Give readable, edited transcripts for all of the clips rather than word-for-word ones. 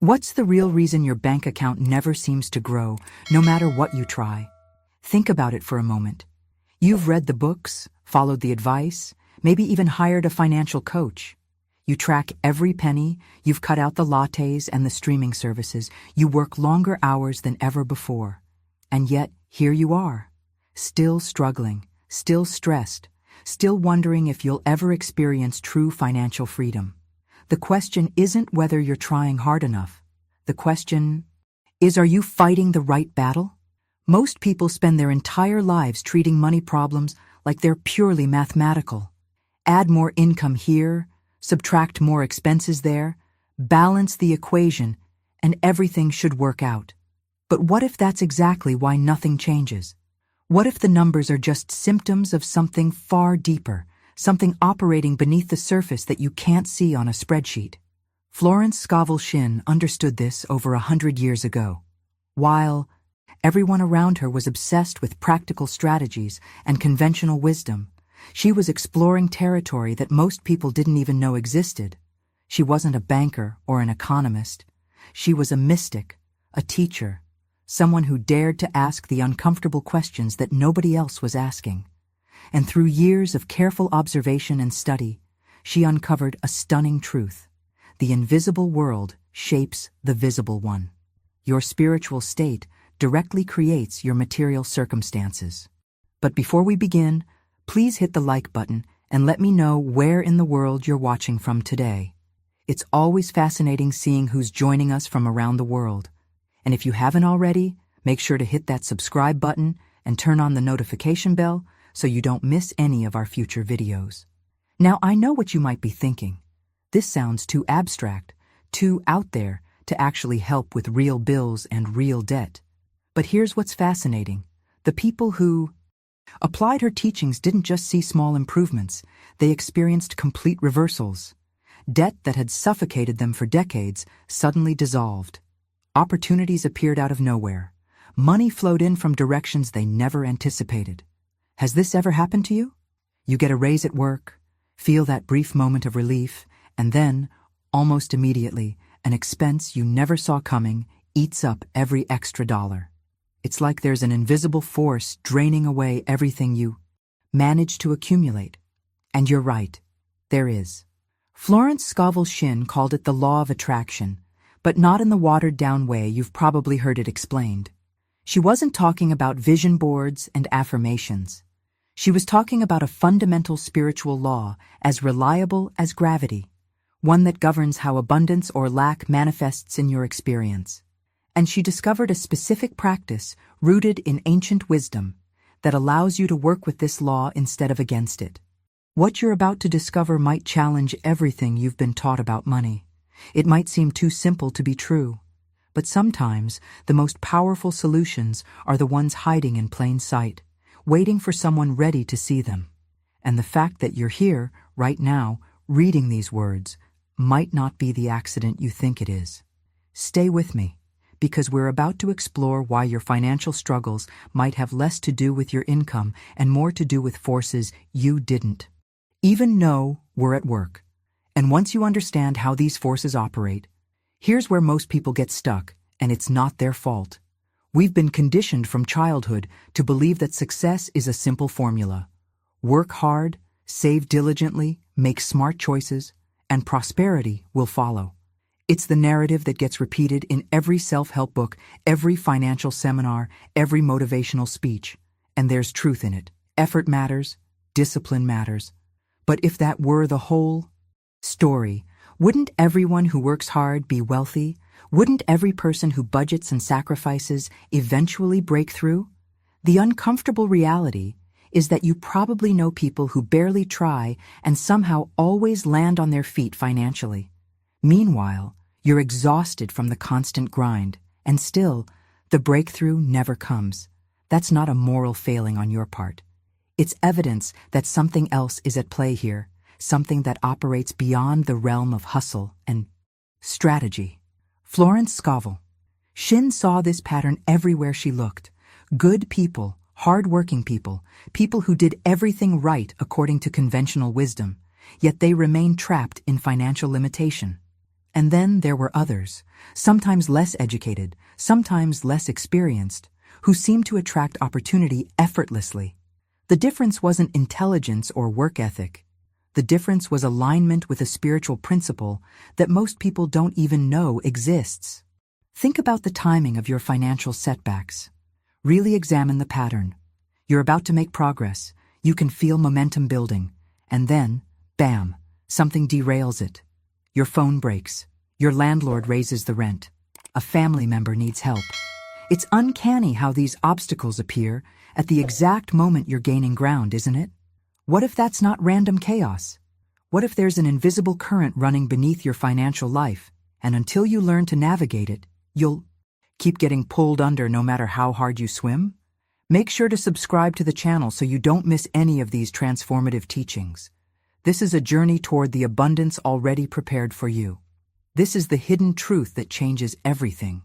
What's the real reason your bank account never seems to grow, no matter what you try? Think about it for a moment. You've read the books, followed the advice, maybe even hired a financial coach. You track every penny, you've cut out the lattes and the streaming services, you work longer hours than ever before. And yet, here you are, still struggling, still stressed, still wondering if you'll ever experience true financial freedom. The question isn't whether you're trying hard enough. The question is, are you fighting the right battle? Most people spend their entire lives treating money problems like they're purely mathematical. Add more income here, subtract more expenses there, balance the equation, and everything should work out. But what if that's exactly why nothing changes? What if the numbers are just symptoms of something far deeper, something operating beneath the surface that you can't see on a spreadsheet? Florence Scovel Shinn understood this over 100 years ago. While everyone around her was obsessed with practical strategies and conventional wisdom, she was exploring territory that most people didn't even know existed. She wasn't a banker or an economist. She was a mystic, a teacher, someone who dared to ask the uncomfortable questions that nobody else was asking. And through years of careful observation and study, she uncovered a stunning truth. The invisible world shapes the visible one. Your spiritual state directly creates your material circumstances. But before we begin, please hit the like button and let me know where in the world you're watching from today. It's always fascinating seeing who's joining us from around the world. And if you haven't already, make sure to hit that subscribe button and turn on the notification bell so you don't miss any of our future videos. Now, I know what you might be thinking. This sounds too abstract, too out there to actually help with real bills and real debt. But here's what's fascinating. The people who applied her teachings didn't just see small improvements, they experienced complete reversals. Debt that had suffocated them for decades suddenly dissolved. Opportunities appeared out of nowhere. Money flowed in from directions they never anticipated. Has this ever happened to you? You get a raise at work, feel that brief moment of relief, and then, almost immediately, an expense you never saw coming eats up every extra dollar. It's like there's an invisible force draining away everything you managed to accumulate. And you're right, there is. Florence Scovel Shinn called it the law of attraction, but not in the watered-down way you've probably heard it explained. She wasn't talking about vision boards and affirmations. She was talking about a fundamental spiritual law as reliable as gravity, one that governs how abundance or lack manifests in your experience. And she discovered a specific practice rooted in ancient wisdom that allows you to work with this law instead of against it. What you're about to discover might challenge everything you've been taught about money. It might seem too simple to be true, but sometimes the most powerful solutions are the ones hiding in plain sight, waiting for someone ready to see them. And the fact that you're here, right now, reading these words, might not be the accident you think it is. Stay with me, because we're about to explore why your financial struggles might have less to do with your income and more to do with forces you didn't even know were at work. And once you understand how these forces operate, here's where most people get stuck, and it's not their fault. We've been conditioned from childhood to believe that success is a simple formula. Work hard, save diligently, make smart choices, and prosperity will follow. It's the narrative that gets repeated in every self-help book, every financial seminar, every motivational speech. And there's truth in it. Effort matters, discipline matters. But if that were the whole story, wouldn't everyone who works hard be wealthy? Wouldn't every person who budgets and sacrifices eventually break through? The uncomfortable reality is that you probably know people who barely try and somehow always land on their feet financially. Meanwhile, you're exhausted from the constant grind, and still, the breakthrough never comes. That's not a moral failing on your part. It's evidence that something else is at play here, something that operates beyond the realm of hustle and strategy. Florence Scovel Shinn saw this pattern everywhere she looked. Good people, hard-working people, people who did everything right according to conventional wisdom, yet they remained trapped in financial limitation. And then there were others, sometimes less educated, sometimes less experienced, who seemed to attract opportunity effortlessly. The difference wasn't intelligence or work ethic. The difference was alignment with a spiritual principle that most people don't even know exists. Think about the timing of your financial setbacks. Really examine the pattern. You're about to make progress. You can feel momentum building. And then, bam, something derails it. Your phone breaks. Your landlord raises the rent. A family member needs help. It's uncanny how these obstacles appear at the exact moment you're gaining ground, isn't it? What if that's not random chaos? What if there's an invisible current running beneath your financial life, and until you learn to navigate it, you'll keep getting pulled under no matter how hard you swim? Make sure to subscribe to the channel so you don't miss any of these transformative teachings. This is a journey toward the abundance already prepared for you. This is the hidden truth that changes everything.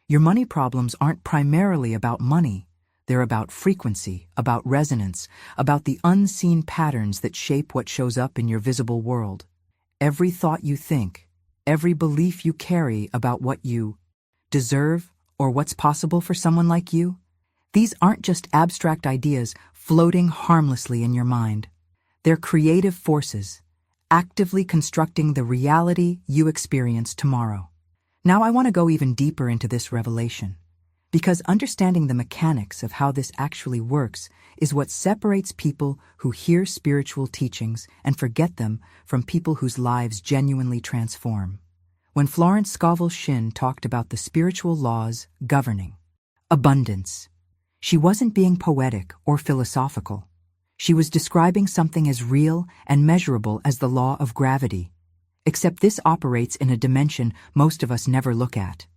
Your money problems aren't primarily about money. They're about frequency, about resonance, about the unseen patterns that shape what shows up in your visible world. Every thought you think, every belief you carry about what you deserve or what's possible for someone like you, these aren't just abstract ideas floating harmlessly in your mind. They're creative forces, actively constructing the reality you experience tomorrow. Now I want to go even deeper into this revelation, because understanding the mechanics of how this actually works is what separates people who hear spiritual teachings and forget them from people whose lives genuinely transform. When Florence Scovel Shinn talked about the spiritual laws governing abundance, she wasn't being poetic or philosophical. She was describing something as real and measurable as the law of gravity, except this operates in a dimension most of us never look at.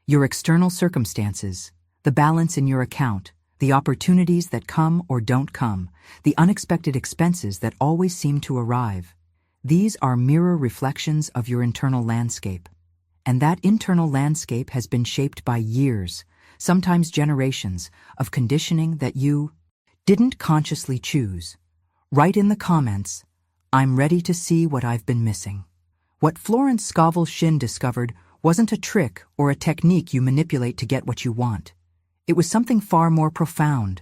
Your external circumstances, the balance in your account, the opportunities that come or don't come, the unexpected expenses that always seem to arrive. These are mirror reflections of your internal landscape. And that internal landscape has been shaped by years, sometimes generations, of conditioning that you didn't consciously choose. Write in the comments, "I'm ready to see what I've been missing." What Florence Scovel Shinn discovered wasn't a trick or a technique you manipulate to get what you want. It was something far more profound,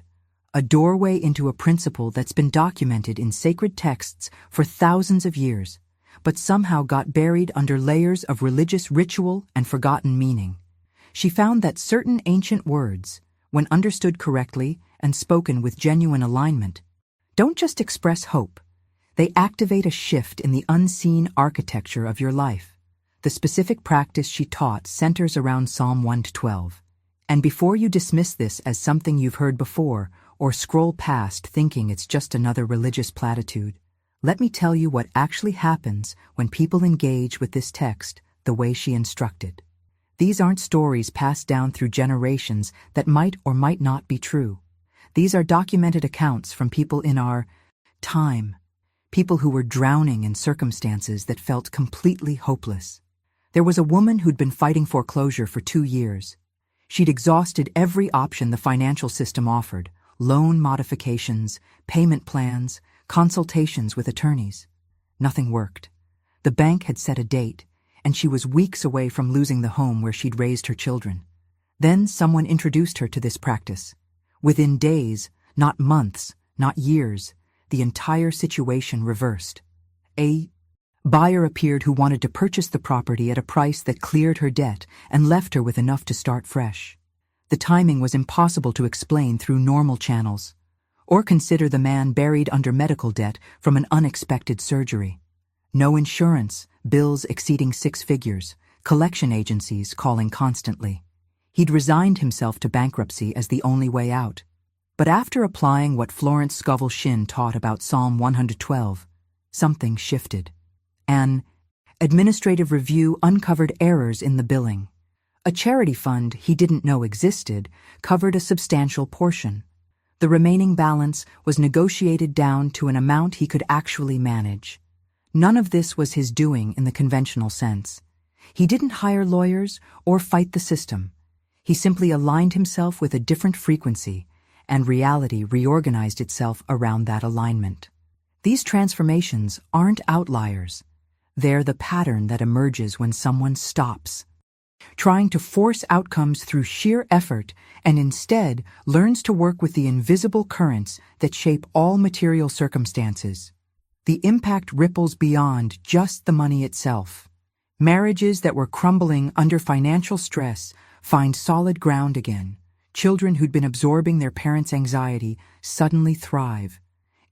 a doorway into a principle that's been documented in sacred texts for thousands of years, but somehow got buried under layers of religious ritual and forgotten meaning. She found that certain ancient words, when understood correctly and spoken with genuine alignment, don't just express hope. They activate a shift in the unseen architecture of your life. The specific practice she taught centers around Psalm 112. And before you dismiss this as something you've heard before or scroll past thinking it's just another religious platitude, let me tell you what actually happens when people engage with this text the way she instructed. These aren't stories passed down through generations that might or might not be true. These are documented accounts from people in our time, people who were drowning in circumstances that felt completely hopeless. There was a woman who'd been fighting foreclosure for 2 years. She'd exhausted every option the financial system offered: loan modifications, payment plans, consultations with attorneys. Nothing worked. The bank had set a date, and she was weeks away from losing the home where she'd raised her children. Then someone introduced her to this practice. Within days, not months, not years, the entire situation reversed. A buyer appeared who wanted to purchase the property at a price that cleared her debt and left her with enough to start fresh. The timing was impossible to explain through normal channels. Or consider the man buried under medical debt from an unexpected surgery. No insurance, bills exceeding 6 figures, collection agencies calling constantly. He'd resigned himself to bankruptcy as the only way out. But after applying what Florence Scovel Shinn taught about Psalm 112, something shifted. An administrative review uncovered errors in the billing. A charity fund he didn't know existed covered a substantial portion. The remaining balance was negotiated down to an amount he could actually manage. None of this was his doing in the conventional sense. He didn't hire lawyers or fight the system. He simply aligned himself with a different frequency, and reality reorganized itself around that alignment. These transformations aren't outliers. They're the pattern that emerges when someone stops trying to force outcomes through sheer effort and instead learns to work with the invisible currents that shape all material circumstances. The impact ripples beyond just the money itself. Marriages that were crumbling under financial stress find solid ground again. Children who'd been absorbing their parents' anxiety suddenly thrive.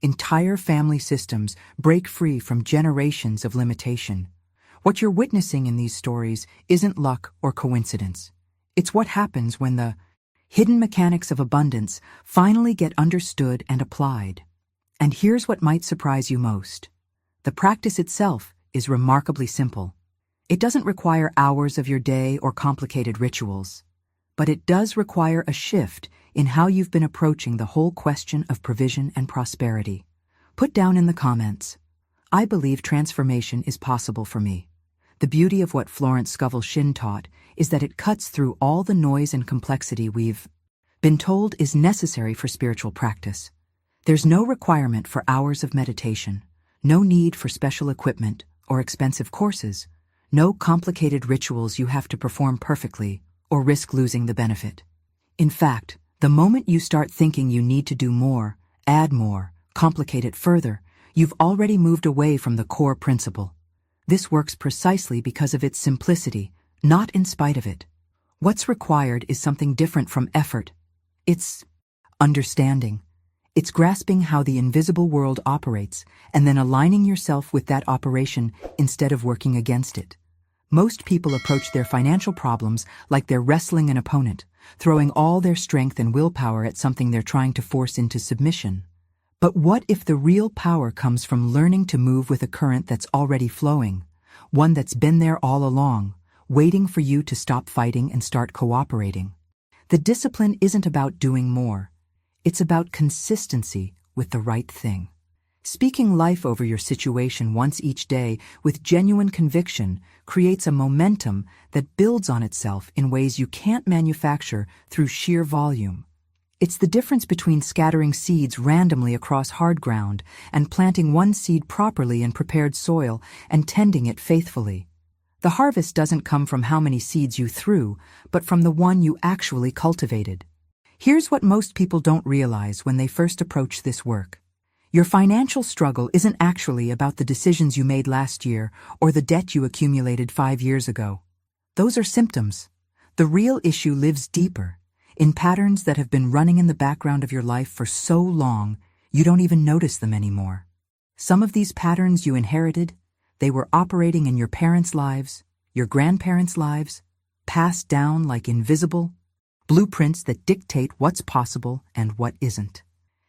Entire family systems break free from generations of limitation. What you're witnessing in these stories isn't luck or coincidence. It's what happens when the hidden mechanics of abundance finally get understood and applied. And here's what might surprise you most. The practice itself is remarkably simple. It doesn't require hours of your day or complicated rituals, but it does require a shift in how you've been approaching the whole question of provision and prosperity. Put down in the comments, "I believe transformation is possible for me." The beauty of what Florence Scovel Shinn taught is that it cuts through all the noise and complexity we've been told is necessary for spiritual practice. There's no requirement for hours of meditation, no need for special equipment or expensive courses, no complicated rituals you have to perform perfectly or risk losing the benefit. In fact, the moment you start thinking you need to do more, add more, complicate it further, you've already moved away from the core principle. This works precisely because of its simplicity, not in spite of it. What's required is something different from effort. It's understanding. It's grasping how the invisible world operates and then aligning yourself with that operation instead of working against it. Most people approach their financial problems like they're wrestling an opponent, throwing all their strength and willpower at something they're trying to force into submission. But what if the real power comes from learning to move with a current that's already flowing, one that's been there all along, waiting for you to stop fighting and start cooperating? The discipline isn't about doing more. It's about consistency with the right thing. Speaking life over your situation once each day with genuine conviction creates a momentum that builds on itself in ways you can't manufacture through sheer volume. It's the difference between scattering seeds randomly across hard ground and planting one seed properly in prepared soil and tending it faithfully. The harvest doesn't come from how many seeds you threw, but from the one you actually cultivated. Here's what most people don't realize when they first approach this work. Your financial struggle isn't actually about the decisions you made last year or the debt you accumulated 5 years ago. Those are symptoms. The real issue lives deeper, in patterns that have been running in the background of your life for so long, you don't even notice them anymore. Some of these patterns you inherited, they were operating in your parents' lives, your grandparents' lives, passed down like invisible blueprints that dictate what's possible and what isn't.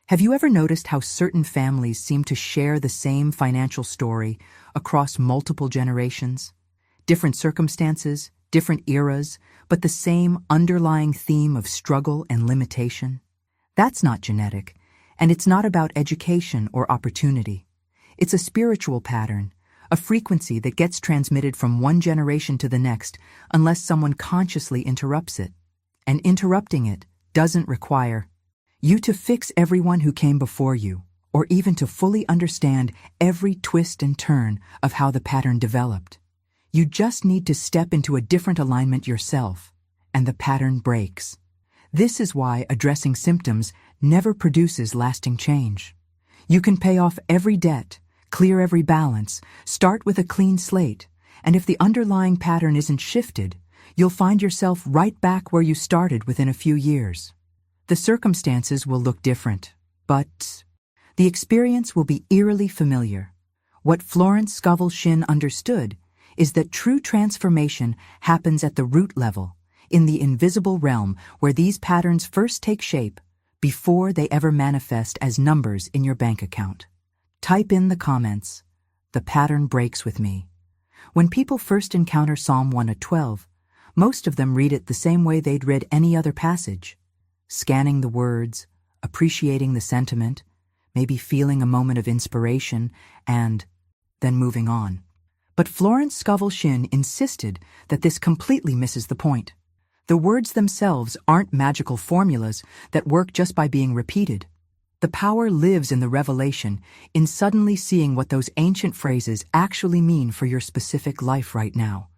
Have you ever noticed how certain families seem to share the same financial story across multiple generations? Different circumstances, different eras, but the same underlying theme of struggle and limitation? That's not genetic, and it's not about education or opportunity. It's a spiritual pattern, a frequency that gets transmitted from one generation to the next unless someone consciously interrupts it. And interrupting it doesn't require you to fix everyone who came before you, or even to fully understand every twist and turn of how the pattern developed. You just need to step into a different alignment yourself, and the pattern breaks. This is why addressing symptoms never produces lasting change. You can pay off every debt, clear every balance, start with a clean slate, and if the underlying pattern isn't shifted, you'll find yourself right back where you started within a few years. The circumstances will look different, but the experience will be eerily familiar. What Florence Scovel Shinn understood is that true transformation happens at the root level, in the invisible realm where these patterns first take shape before they ever manifest as numbers in your bank account. Type in the comments, "The pattern breaks with me." When people first encounter Psalm 112, most of them read it the same way they'd read any other passage, scanning the words, appreciating the sentiment, maybe feeling a moment of inspiration, and then moving on. But Florence Scovel Shinn insisted that this completely misses the point. The words themselves aren't magical formulas that work just by being repeated. The power lives in the revelation, in suddenly seeing what those ancient phrases actually mean for your specific life right now.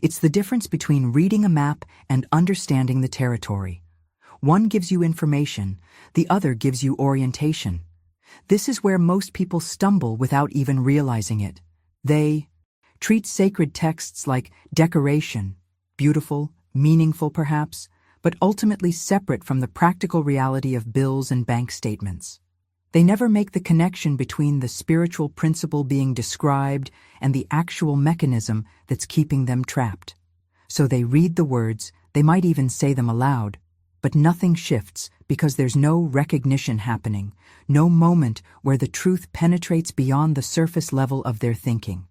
It's the difference between reading a map and understanding the territory. One gives you information, the other gives you orientation. This is where most people stumble without even realizing it. They treat sacred texts like decoration, beautiful, meaningful perhaps, but ultimately separate from the practical reality of bills and bank statements. They never make the connection between the spiritual principle being described and the actual mechanism that's keeping them trapped. So they read the words, they might even say them aloud, but nothing shifts because there's no recognition happening, no moment where the truth penetrates beyond the surface level of their thinking.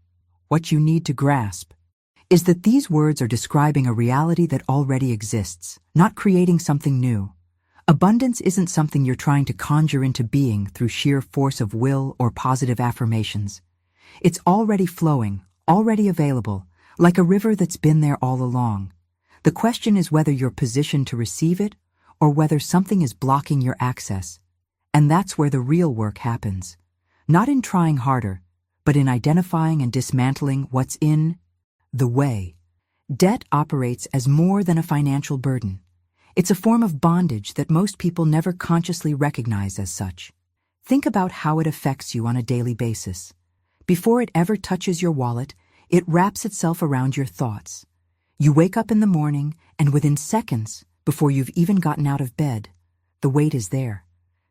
What you need to grasp is that these words are describing a reality that already exists, not creating something new. Abundance isn't something you're trying to conjure into being through sheer force of will or positive affirmations. It's already flowing, already available, like a river that's been there all along. The question is whether you're positioned to receive it or whether something is blocking your access. And that's where the real work happens. Not in trying harder, but in identifying and dismantling what's in the way. Debt operates as more than a financial burden. It's a form of bondage that most people never consciously recognize as such. Think about how it affects you on a daily basis. Before it ever touches your wallet, it wraps itself around your thoughts. You wake up in the morning, and within seconds, before you've even gotten out of bed, the weight is there.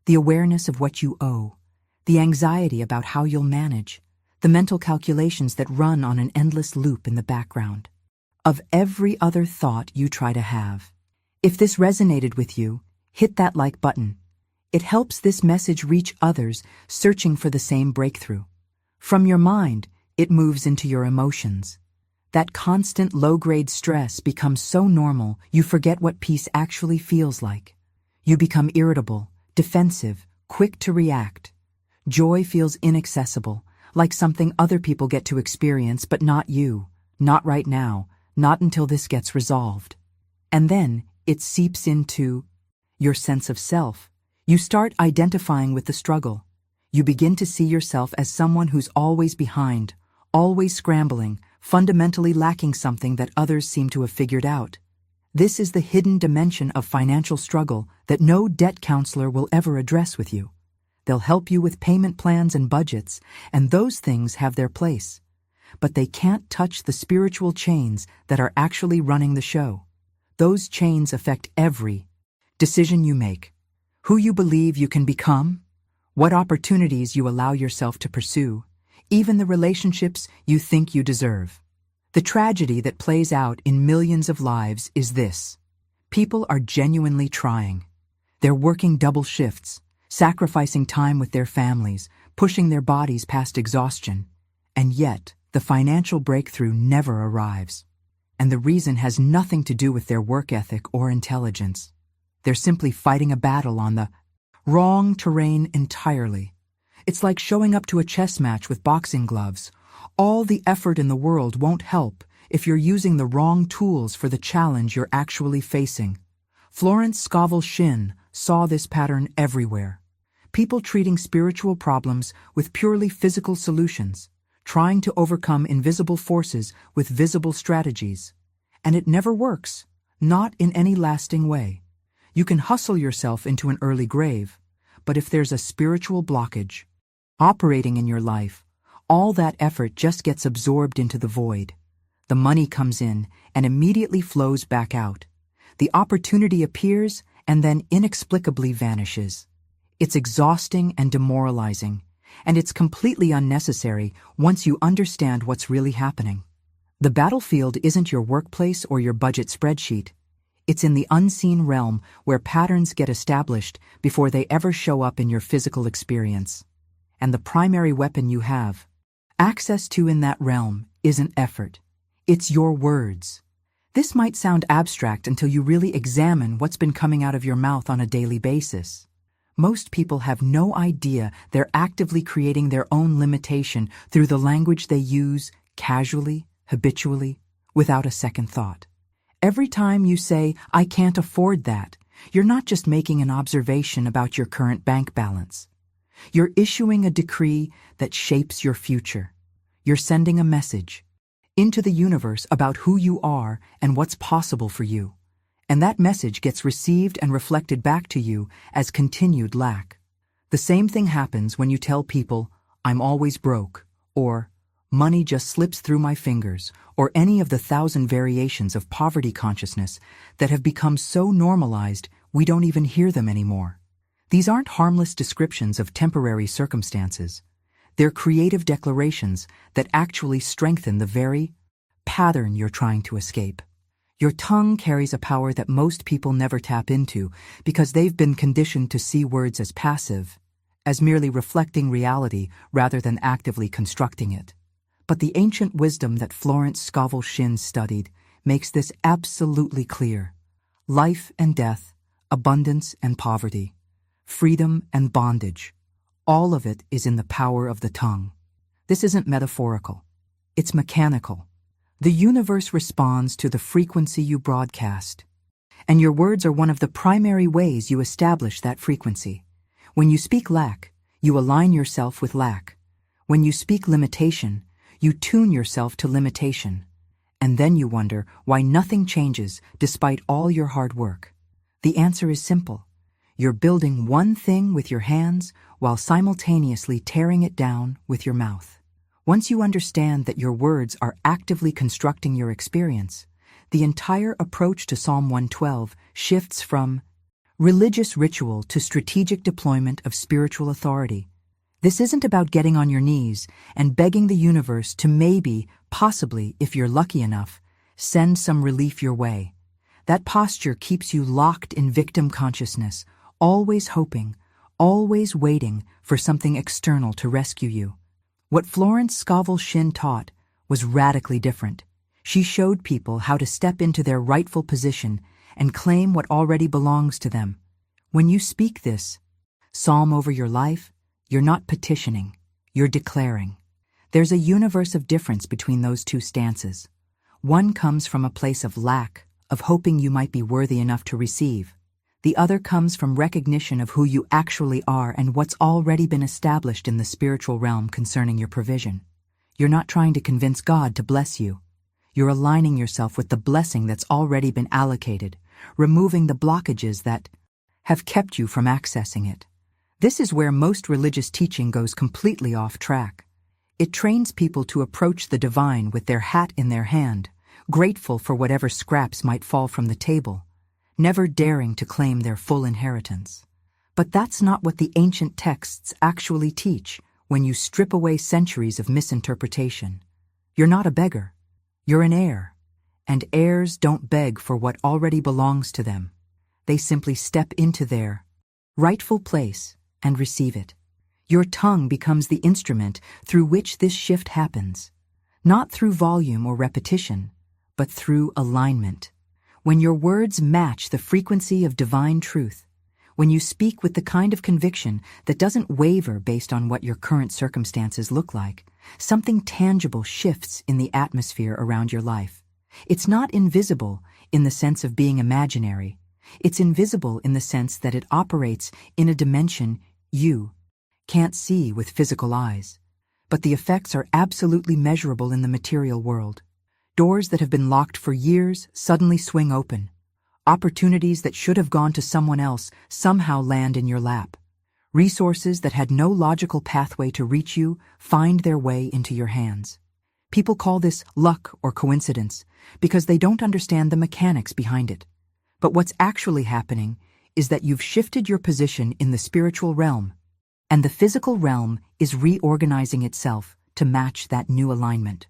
The awareness of what you owe, the anxiety about how you'll manage, the mental calculations that run on an endless loop in the background of every other thought you try to have. If this resonated with you, hit that like button. It helps this message reach others searching for the same breakthrough. From your mind, it moves into your emotions. That constant low-grade stress becomes so normal you forget what peace actually feels like. You become irritable, defensive, quick to react. Joy feels inaccessible, like something other people get to experience but not you, not right now, not until this gets resolved. And then it seeps into your sense of self. You start identifying with the struggle. You begin to see yourself as someone who's always behind, always scrambling, fundamentally lacking something that others seem to have figured out. This is the hidden dimension of financial struggle that no debt counselor will ever address with you. They'll help you with payment plans and budgets, and those things have their place. But they can't touch the spiritual chains that are actually running the show. Those chains affect every decision you make, who you believe you can become, what opportunities you allow yourself to pursue, even the relationships you think you deserve. The tragedy that plays out in millions of lives is this. People are genuinely trying. They're working double shifts, sacrificing time with their families, pushing their bodies past exhaustion, and yet the financial breakthrough never arrives. And the reason has nothing to do with their work ethic or intelligence. They're simply fighting a battle on the wrong terrain entirely. It's like showing up to a chess match with boxing gloves. All the effort in the world won't help if you're using the wrong tools for the challenge you're actually facing. Florence Scovel Shinn saw this pattern everywhere. People treating spiritual problems with purely physical solutions, trying to overcome invisible forces with visible strategies. And it never works, not in any lasting way. You can hustle yourself into an early grave, but if there's a spiritual blockage operating in your life, all that effort just gets absorbed into the void. The money comes in and immediately flows back out. The opportunity appears and then inexplicably vanishes. It's exhausting and demoralizing, and it's completely unnecessary once you understand what's really happening. The battlefield isn't your workplace or your budget spreadsheet. It's in the unseen realm where patterns get established before they ever show up in your physical experience. And the primary weapon you have access to in that realm isn't effort. It's your words. This might sound abstract until you really examine what's been coming out of your mouth on a daily basis. Most people have no idea they're actively creating their own limitation through the language they use casually, habitually, without a second thought. Every time you say, "I can't afford that," you're not just making an observation about your current bank balance. You're issuing a decree that shapes your future. You're sending a message into the universe about who you are and what's possible for you. And that message gets received and reflected back to you as continued lack. The same thing happens when you tell people, "I'm always broke," or "money just slips through my fingers," or any of the 1,000 variations of poverty consciousness that have become so normalized we don't even hear them anymore. These aren't harmless descriptions of temporary circumstances. They're creative declarations that actually strengthen the very pattern you're trying to escape. Your tongue carries a power that most people never tap into because they've been conditioned to see words as passive, as merely reflecting reality rather than actively constructing it. But the ancient wisdom that Florence Scovel Shinn studied makes this absolutely clear. Life and death, abundance and poverty, freedom and bondage, all of it is in the power of the tongue. This isn't metaphorical. It's mechanical. The universe responds to the frequency you broadcast, and your words are one of the primary ways you establish that frequency. When you speak lack, you align yourself with lack. When you speak limitation, you tune yourself to limitation. And then you wonder why nothing changes despite all your hard work. The answer is simple. You're building one thing with your hands while simultaneously tearing it down with your mouth. Once you understand that your words are actively constructing your experience, the entire approach to Psalm 112 shifts from religious ritual to strategic deployment of spiritual authority. This isn't about getting on your knees and begging the universe to maybe, possibly, if you're lucky enough, send some relief your way. That posture keeps you locked in victim consciousness, always hoping, always waiting for something external to rescue you. What Florence Scovel Shinn taught was radically different. She showed people how to step into their rightful position and claim what already belongs to them. When you speak this psalm over your life, you're not petitioning, you're declaring. There's a universe of difference between those two stances. One comes from a place of lack, of hoping you might be worthy enough to receive. The other comes from recognition of who you actually are and what's already been established in the spiritual realm concerning your provision. You're not trying to convince God to bless you. You're aligning yourself with the blessing that's already been allocated, removing the blockages that have kept you from accessing it. This is where most religious teaching goes completely off track. It trains people to approach the divine with their hat in their hand, grateful for whatever scraps might fall from the table, never daring to claim their full inheritance. But that's not what the ancient texts actually teach when you strip away centuries of misinterpretation. You're not a beggar. You're an heir. And heirs don't beg for what already belongs to them. They simply step into their rightful place and receive it. Your tongue becomes the instrument through which this shift happens, not through volume or repetition, but through alignment. When your words match the frequency of divine truth, when you speak with the kind of conviction that doesn't waver based on what your current circumstances look like, something tangible shifts in the atmosphere around your life. It's not invisible in the sense of being imaginary. It's invisible in the sense that it operates in a dimension you can't see with physical eyes. But the effects are absolutely measurable in the material world. Doors that have been locked for years suddenly swing open. Opportunities that should have gone to someone else somehow land in your lap. Resources that had no logical pathway to reach you find their way into your hands. People call this luck or coincidence because they don't understand the mechanics behind it. But what's actually happening is that you've shifted your position in the spiritual realm, and the physical realm is reorganizing itself to match that new alignment.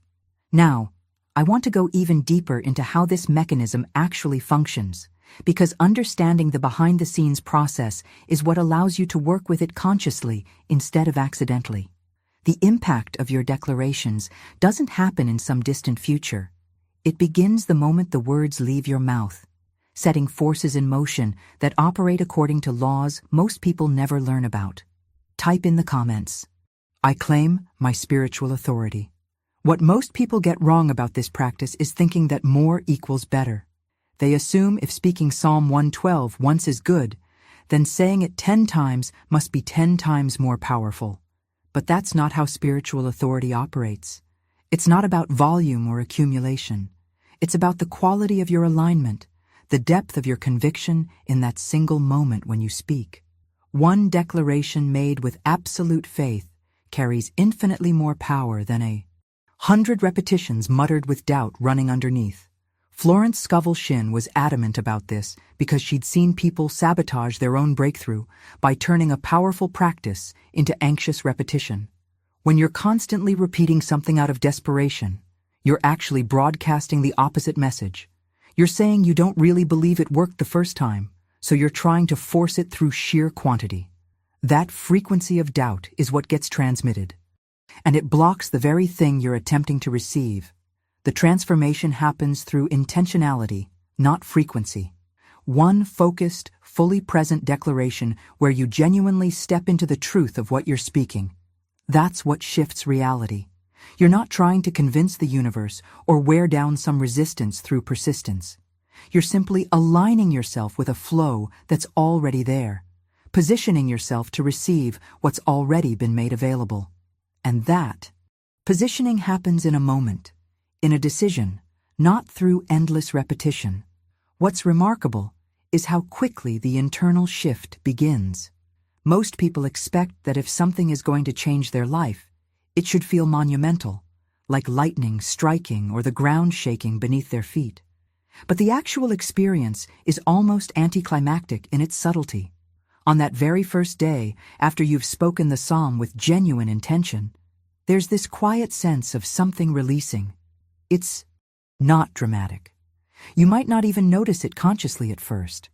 Now, I want to go even deeper into how this mechanism actually functions, because understanding the behind-the-scenes process is what allows you to work with it consciously instead of accidentally. The impact of your declarations doesn't happen in some distant future. It begins the moment the words leave your mouth, setting forces in motion that operate according to laws most people never learn about. Type in the comments, "I claim my spiritual authority." What most people get wrong about this practice is thinking that more equals better. They assume if speaking Psalm 112 once is good, then saying it 10 times must be 10 times more powerful. But that's not how spiritual authority operates. It's not about volume or accumulation. It's about the quality of your alignment, the depth of your conviction in that single moment when you speak. One declaration made with absolute faith carries infinitely more power than 100 repetitions muttered with doubt running underneath. Florence Scovel Shinn was adamant about this because she'd seen people sabotage their own breakthrough by turning a powerful practice into anxious repetition. When you're constantly repeating something out of desperation, you're actually broadcasting the opposite message. You're saying you don't really believe it worked the first time, so you're trying to force it through sheer quantity. That frequency of doubt is what gets transmitted, and it blocks the very thing you're attempting to receive. The transformation happens through intentionality, not frequency. One focused, fully present declaration where you genuinely step into the truth of what you're speaking. That's what shifts reality. You're not trying to convince the universe or wear down some resistance through persistence. You're simply aligning yourself with a flow that's already there, positioning yourself to receive what's already been made available. And that positioning happens in a moment, in a decision, not through endless repetition. What's remarkable is how quickly the internal shift begins. Most people expect that if something is going to change their life, it should feel monumental, like lightning striking or the ground shaking beneath their feet. But the actual experience is almost anticlimactic in its subtlety. On that very first day, after you've spoken the psalm with genuine intention, there's this quiet sense of something releasing. It's not dramatic. You might not even notice it consciously at first,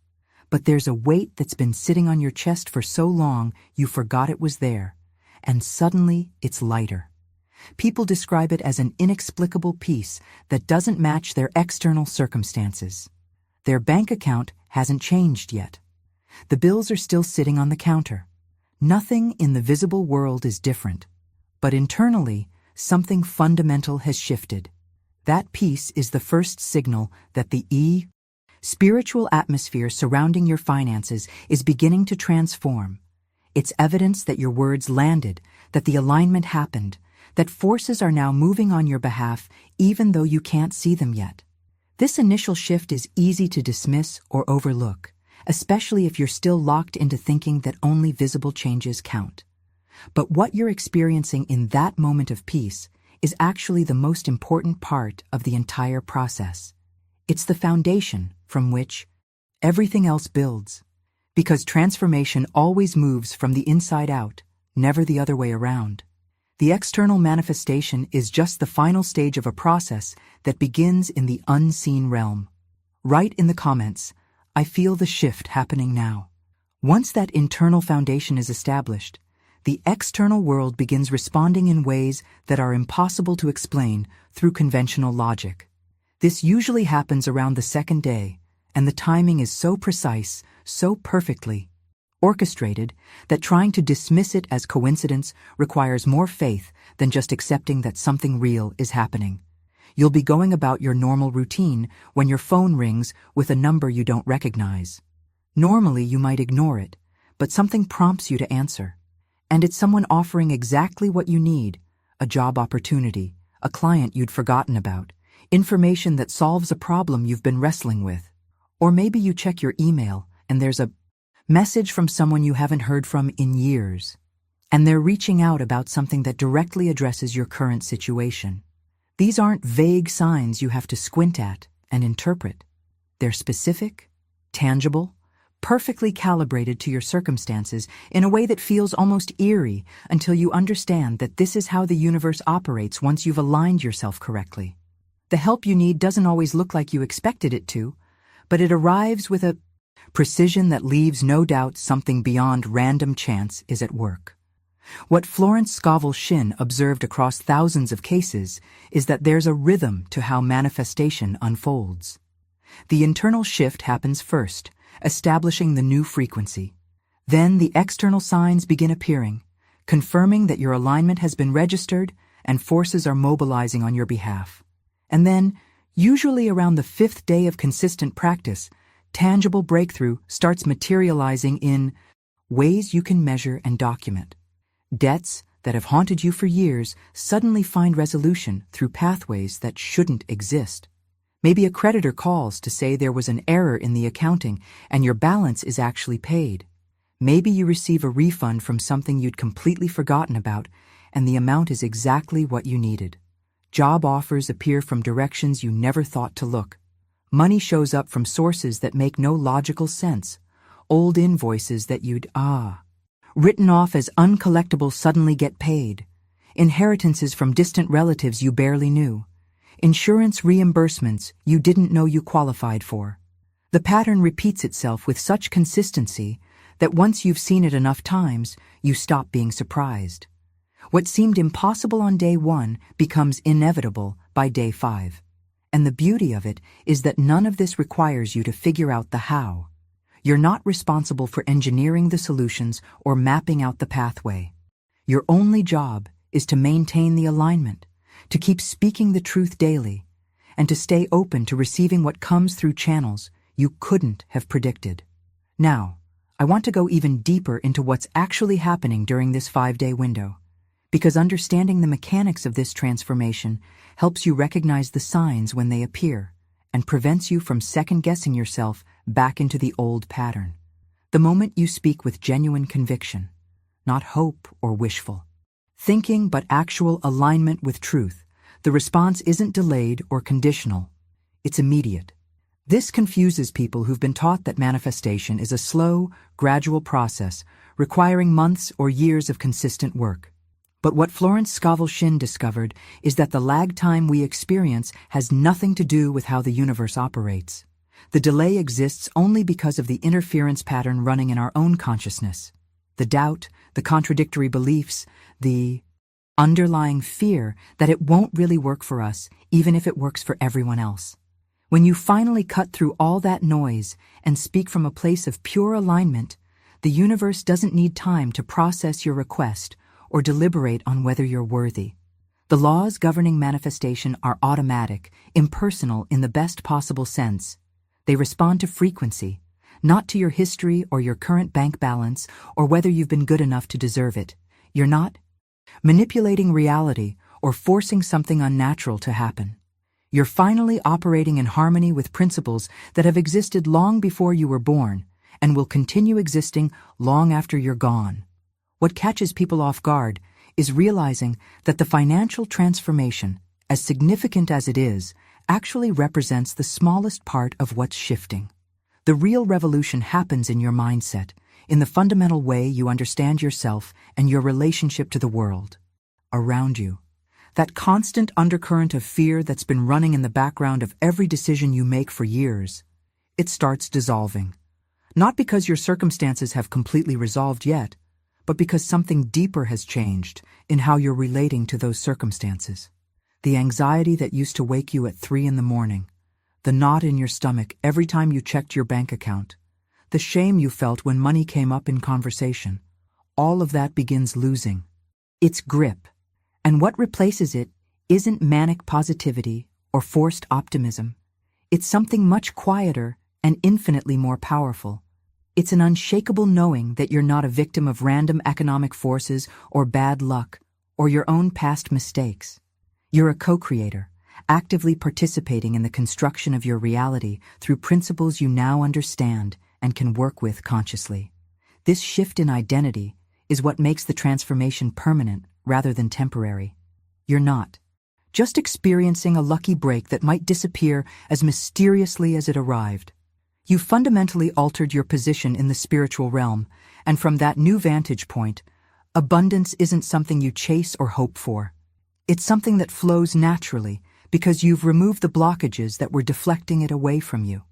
but there's a weight that's been sitting on your chest for so long you forgot it was there, and suddenly it's lighter. People describe it as an inexplicable peace that doesn't match their external circumstances. Their bank account hasn't changed yet. The bills are still sitting on the counter. Nothing in the visible world is different, but internally, something fundamental has shifted. That peace is the first signal that the spiritual atmosphere surrounding your finances is beginning to transform. It's evidence that your words landed, that the alignment happened, that forces are now moving on your behalf even though you can't see them yet. This initial shift is easy to dismiss or overlook, especially if you're still locked into thinking that only visible changes count. But what you're experiencing in that moment of peace is actually the most important part of the entire process. It's the foundation from which everything else builds. Because transformation always moves from the inside out, never the other way around. The external manifestation is just the final stage of a process that begins in the unseen realm. Write in the comments, "I feel the shift happening now." Once that internal foundation is established, the external world begins responding in ways that are impossible to explain through conventional logic. This usually happens around the second day, and the timing is so precise, so perfectly orchestrated, that trying to dismiss it as coincidence requires more faith than just accepting that something real is happening. You'll be going about your normal routine when your phone rings with a number you don't recognize. Normally you might ignore it, but something prompts you to answer. And it's someone offering exactly what you need: a job opportunity, a client you'd forgotten about, information that solves a problem you've been wrestling with. Or maybe you check your email and there's a message from someone you haven't heard from in years, and they're reaching out about something that directly addresses your current situation. These aren't vague signs you have to squint at and interpret. They're specific, tangible, perfectly calibrated to your circumstances in a way that feels almost eerie until you understand that this is how the universe operates once you've aligned yourself correctly. The help you need doesn't always look like you expected it to, but it arrives with a precision that leaves no doubt something beyond random chance is at work. What Florence Scovel Shinn observed across thousands of cases is that there's a rhythm to how manifestation unfolds. The internal shift happens first, establishing the new frequency. Then the external signs begin appearing, confirming that your alignment has been registered and forces are mobilizing on your behalf. And then, usually around the 5th day of consistent practice, tangible breakthrough starts materializing in ways you can measure and document. Debts that have haunted you for years suddenly find resolution through pathways that shouldn't exist. Maybe a creditor calls to say there was an error in the accounting and your balance is actually paid. Maybe you receive a refund from something you'd completely forgotten about and the amount is exactly what you needed. Job offers appear from directions you never thought to look. Money shows up from sources that make no logical sense. Old invoices that you'd written off as uncollectible suddenly get paid. Inheritances from distant relatives you barely knew. Insurance reimbursements you didn't know you qualified for. The pattern repeats itself with such consistency that once you've seen it enough times, you stop being surprised. What seemed impossible on day 1 becomes inevitable by day 5. And the beauty of it is that none of this requires you to figure out the how. You're not responsible for engineering the solutions or mapping out the pathway. Your only job is to maintain the alignment, to keep speaking the truth daily, and to stay open to receiving what comes through channels you couldn't have predicted. Now, I want to go even deeper into what's actually happening during this 5-day window, because understanding the mechanics of this transformation helps you recognize the signs when they appear and prevents you from second-guessing yourself back into the old pattern. The moment you speak with genuine conviction, not hope or wishful thinking, but actual alignment with truth, the response isn't delayed or conditional. It's immediate. This confuses people who've been taught that manifestation is a slow, gradual process requiring months or years of consistent work. But what Florence Scovel Shinn discovered is that the lag time we experience has nothing to do with how the universe operates. The delay exists only because of the interference pattern running in our own consciousness. The doubt, the contradictory beliefs, the underlying fear that it won't really work for us, even if it works for everyone else. When you finally cut through all that noise and speak from a place of pure alignment, the universe doesn't need time to process your request or deliberate on whether you're worthy. The laws governing manifestation are automatic, impersonal in the best possible sense. They respond to frequency, not to your history or your current bank balance or whether you've been good enough to deserve it. You're not manipulating reality or forcing something unnatural to happen. You're finally operating in harmony with principles that have existed long before you were born and will continue existing long after you're gone. What catches people off guard is realizing that the financial transformation, as significant as it is, actually represents the smallest part of what's shifting. The real revolution happens in your mindset, in the fundamental way you understand yourself and your relationship to the world around you. That constant undercurrent of fear that's been running in the background of every decision you make for years, it starts dissolving. Not because your circumstances have completely resolved yet, but because something deeper has changed in how you're relating to those circumstances. The anxiety that used to wake you at 3 a.m, the knot in your stomach every time you checked your bank account, the shame you felt when money came up in conversation, all of that begins losing its grip. And what replaces it isn't manic positivity or forced optimism. It's something much quieter and infinitely more powerful. It's an unshakable knowing that you're not a victim of random economic forces or bad luck or your own past mistakes. You're a co-creator, actively participating in the construction of your reality through principles you now understand and can work with consciously. This shift in identity is what makes the transformation permanent rather than temporary. You're not just experiencing a lucky break that might disappear as mysteriously as it arrived. You fundamentally altered your position in the spiritual realm, and from that new vantage point, abundance isn't something you chase or hope for. It's something that flows naturally because you've removed the blockages that were deflecting it away from you.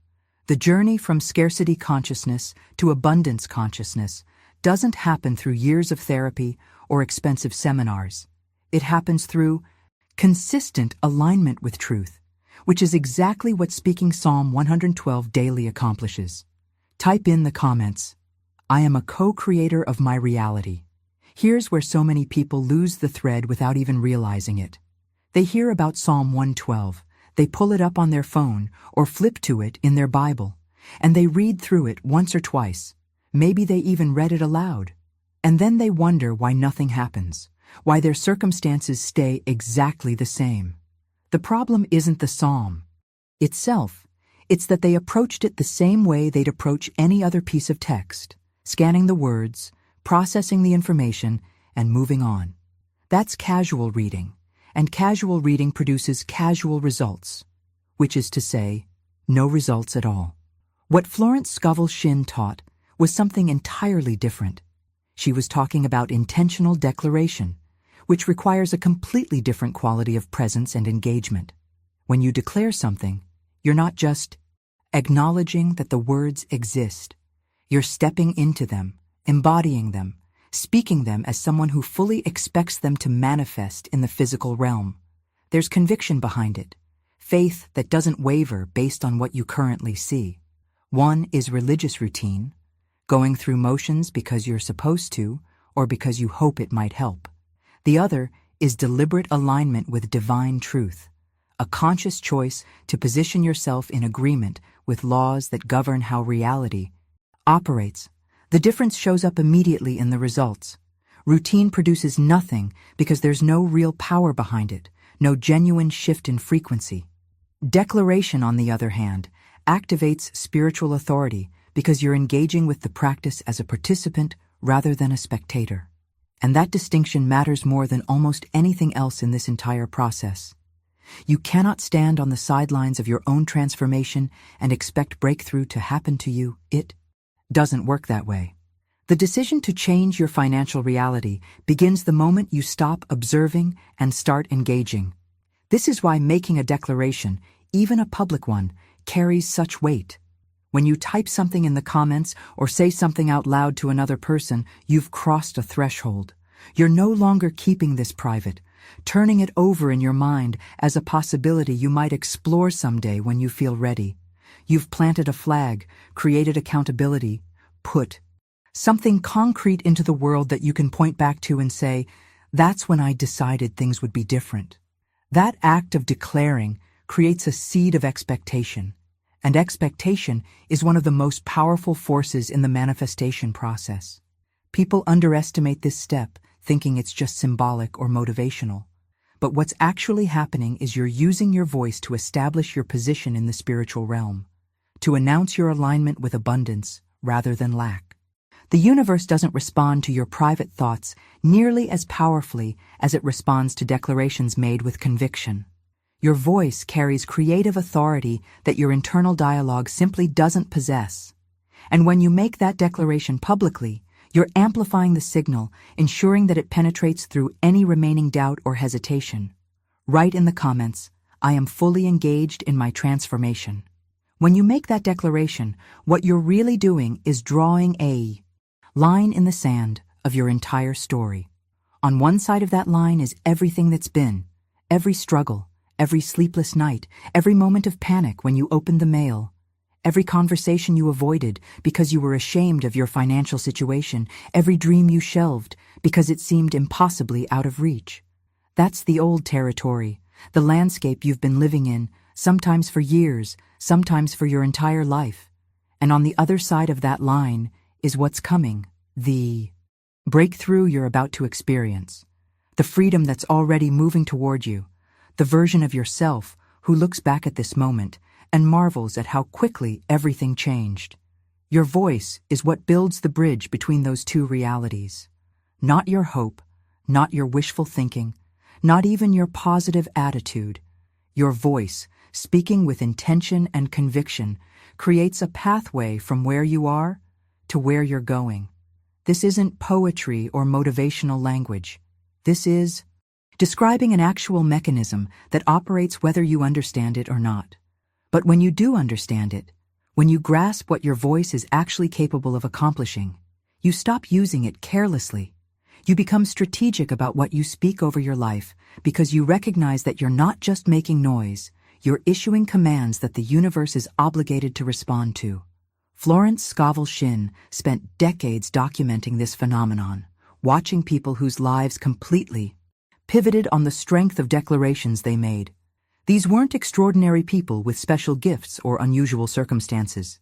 The journey from scarcity consciousness to abundance consciousness doesn't happen through years of therapy or expensive seminars. It happens through consistent alignment with truth, which is exactly what speaking Psalm 112 daily accomplishes. Type in the comments, "I am a co-creator of my reality." Here's where so many people lose the thread without even realizing it. They hear about Psalm 112, they pull it up on their phone or flip to it in their Bible, And they read through it once or twice. Maybe they even read it aloud. And then they wonder why nothing happens, why their circumstances stay exactly the same. The problem isn't the psalm itself. It's that they approached it the same way they'd approach any other piece of text, scanning the words, processing the information, and moving on. That's casual reading, and casual reading produces casual results, which is to say, no results at all. What Florence Scovel Shinn taught was something entirely different. She was talking about intentional declaration, which requires a completely different quality of presence and engagement. When you declare something, you're not just acknowledging that the words exist. You're stepping into them, embodying them, speaking them as someone who fully expects them to manifest in the physical realm. There's conviction behind it, faith that doesn't waver based on what you currently see. One is religious routine, going through motions because you're supposed to or because you hope it might help. The other is deliberate alignment with divine truth, a conscious choice to position yourself in agreement with laws that govern how reality operates. The difference shows up immediately in the results. Routine produces nothing because there's no real power behind it, no genuine shift in frequency. Declaration, on the other hand, activates spiritual authority because you're engaging with the practice as a participant rather than a spectator. And that distinction matters more than almost anything else in this entire process. You cannot stand on the sidelines of your own transformation and expect breakthrough to happen to you. It doesn't work that way. The decision to change your financial reality begins the moment you stop observing and start engaging. This is why making a declaration, even a public one, carries such weight. When you type something in the comments or say something out loud to another person, you've crossed a threshold. You're no longer keeping this private, turning it over in your mind as a possibility you might explore someday when you feel ready. You've planted a flag, created accountability, put something concrete into the world that you can point back to and say, that's when I decided things would be different. That act of declaring creates a seed of expectation, and expectation is one of the most powerful forces in the manifestation process. People underestimate this step, thinking it's just symbolic or motivational. But what's actually happening is you're using your voice to establish your position in the spiritual realm, to announce your alignment with abundance rather than lack. The universe doesn't respond to your private thoughts nearly as powerfully as it responds to declarations made with conviction. Your voice carries creative authority that your internal dialogue simply doesn't possess. And when you make that declaration publicly, you're amplifying the signal, ensuring that it penetrates through any remaining doubt or hesitation. Write in the comments, I am fully engaged in my transformation. When you make that declaration, what you're really doing is drawing a line in the sand of your entire story. On one side of that line is everything that's been, every struggle, every sleepless night, every moment of panic when you opened the mail, every conversation you avoided because you were ashamed of your financial situation, every dream you shelved because it seemed impossibly out of reach. That's the old territory, the landscape you've been living in, sometimes for years, sometimes for your entire life. And on the other side of that line is what's coming, the breakthrough you're about to experience, the freedom that's already moving toward you, the version of yourself who looks back at this moment and marvels at how quickly everything changed. Your voice is what builds the bridge between those two realities. Not your hope, not your wishful thinking, not even your positive attitude. Your voice, speaking with intention and conviction, creates a pathway from where you are to where you're going. This isn't poetry or motivational language. This is describing an actual mechanism that operates whether you understand it or not. But when you do understand it, when you grasp what your voice is actually capable of accomplishing, you stop using it carelessly. You become strategic about what you speak over your life because you recognize that you're not just making noise, you're issuing commands that the universe is obligated to respond to. Florence Scovel Shinn spent decades documenting this phenomenon, watching people whose lives completely pivoted on the strength of declarations they made. These weren't extraordinary people with special gifts or unusual circumstances.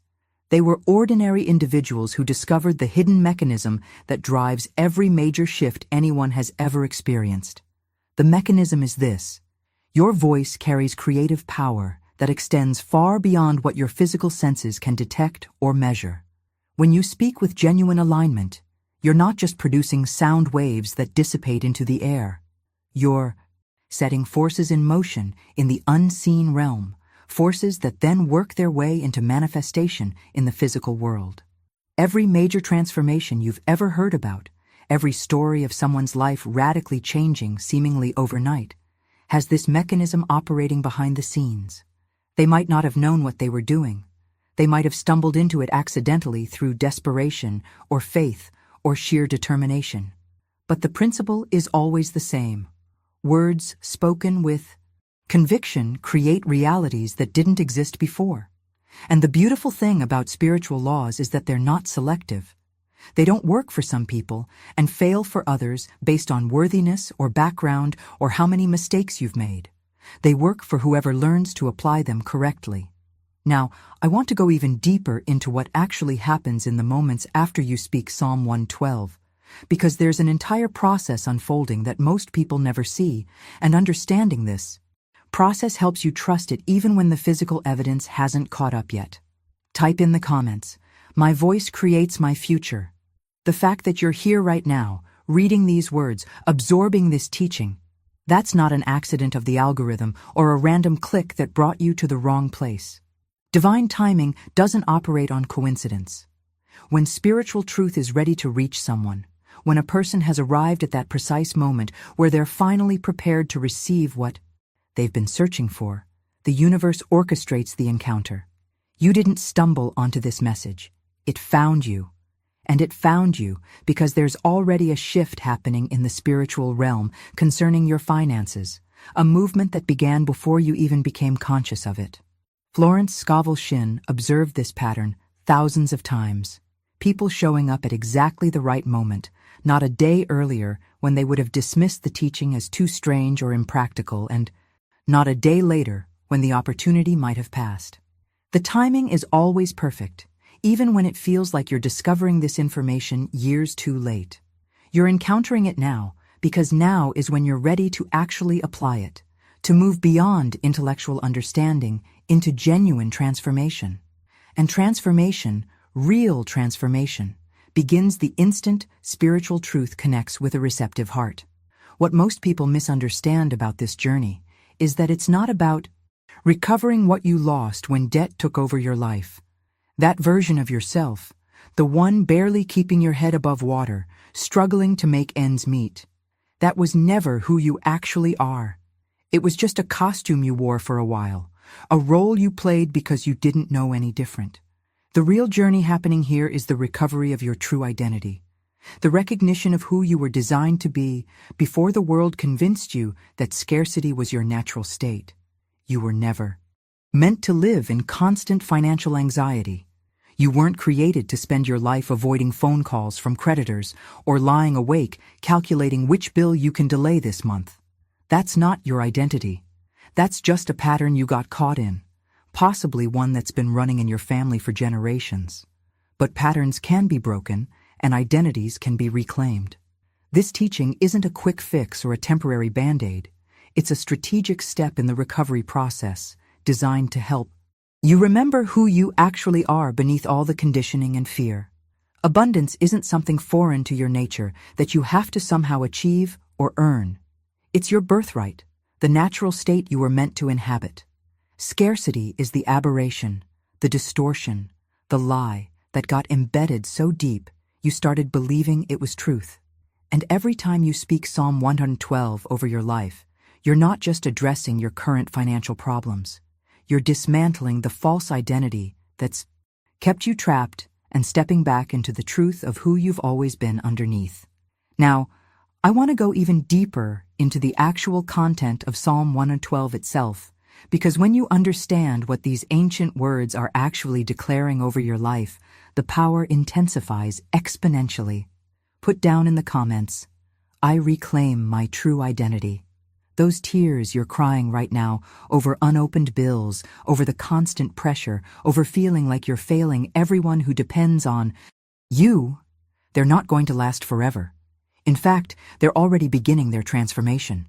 They were ordinary individuals who discovered the hidden mechanism that drives every major shift anyone has ever experienced. The mechanism is this: your voice carries creative power that extends far beyond what your physical senses can detect or measure. When you speak with genuine alignment, you're not just producing sound waves that dissipate into the air. You're setting forces in motion in the unseen realm, forces that then work their way into manifestation in the physical world. Every major transformation you've ever heard about, every story of someone's life radically changing seemingly overnight, has this mechanism operating behind the scenes. They might not have known what they were doing. They might have stumbled into it accidentally through desperation or faith or sheer determination. But the principle is always the same. Words spoken with conviction create realities that didn't exist before. And the beautiful thing about spiritual laws is that they're not selective. They don't work for some people and fail for others based on worthiness or background or how many mistakes you've made. They work for whoever learns to apply them correctly. Now, I want to go even deeper into what actually happens in the moments after you speak Psalm 112, because there's an entire process unfolding that most people never see, and understanding this process helps you trust it even when the physical evidence hasn't caught up yet. Type in the comments, "My voice creates my future." The fact that you're here right now, reading these words, absorbing this teaching, that's not an accident of the algorithm or a random click that brought you to the wrong place. Divine timing doesn't operate on coincidence. When spiritual truth is ready to reach someone, when a person has arrived at that precise moment where they're finally prepared to receive what they've been searching for, the universe orchestrates the encounter. You didn't stumble onto this message. It found you. And it found you because there's already a shift happening in the spiritual realm concerning your finances, a movement that began before you even became conscious of it. Florence Scovel Shinn observed this pattern thousands of times, people showing up at exactly the right moment, not a day earlier when they would have dismissed the teaching as too strange or impractical, and not a day later when the opportunity might have passed. The timing is always perfect, even when it feels like you're discovering this information years too late. You're encountering it now because now is when you're ready to actually apply it, to move beyond intellectual understanding into genuine transformation. And transformation, real transformation, begins the instant spiritual truth connects with a receptive heart. What most people misunderstand about this journey is that it's not about recovering what you lost when debt took over your life. That version of yourself, the one barely keeping your head above water, struggling to make ends meet, that was never who you actually are. It was just a costume you wore for a while, a role you played because you didn't know any different. The real journey happening here is the recovery of your true identity, the recognition of who you were designed to be before the world convinced you that scarcity was your natural state. You were never meant to live in constant financial anxiety. You weren't created to spend your life avoiding phone calls from creditors or lying awake calculating which bill you can delay this month. That's not your identity. That's just a pattern you got caught in, possibly one that's been running in your family for generations. But patterns can be broken and identities can be reclaimed. This teaching isn't a quick fix or a temporary band-aid. It's a strategic step in the recovery process, designed to help you remember who you actually are beneath all the conditioning and fear. Abundance isn't something foreign to your nature that you have to somehow achieve or earn. It's your birthright, the natural state you were meant to inhabit. Scarcity is the aberration, the distortion, the lie that got embedded so deep you started believing it was truth. And every time you speak Psalm 112 over your life, you're not just addressing your current financial problems. You're dismantling the false identity that's kept you trapped and stepping back into the truth of who you've always been underneath. Now, I want to go even deeper into the actual content of Psalm 112 itself, because when you understand what these ancient words are actually declaring over your life, the power intensifies exponentially. Put down in the comments, "I reclaim my true identity." Those tears you're crying right now over unopened bills, over the constant pressure, over feeling like you're failing everyone who depends on you, they're not going to last forever. In fact, they're already beginning their transformation.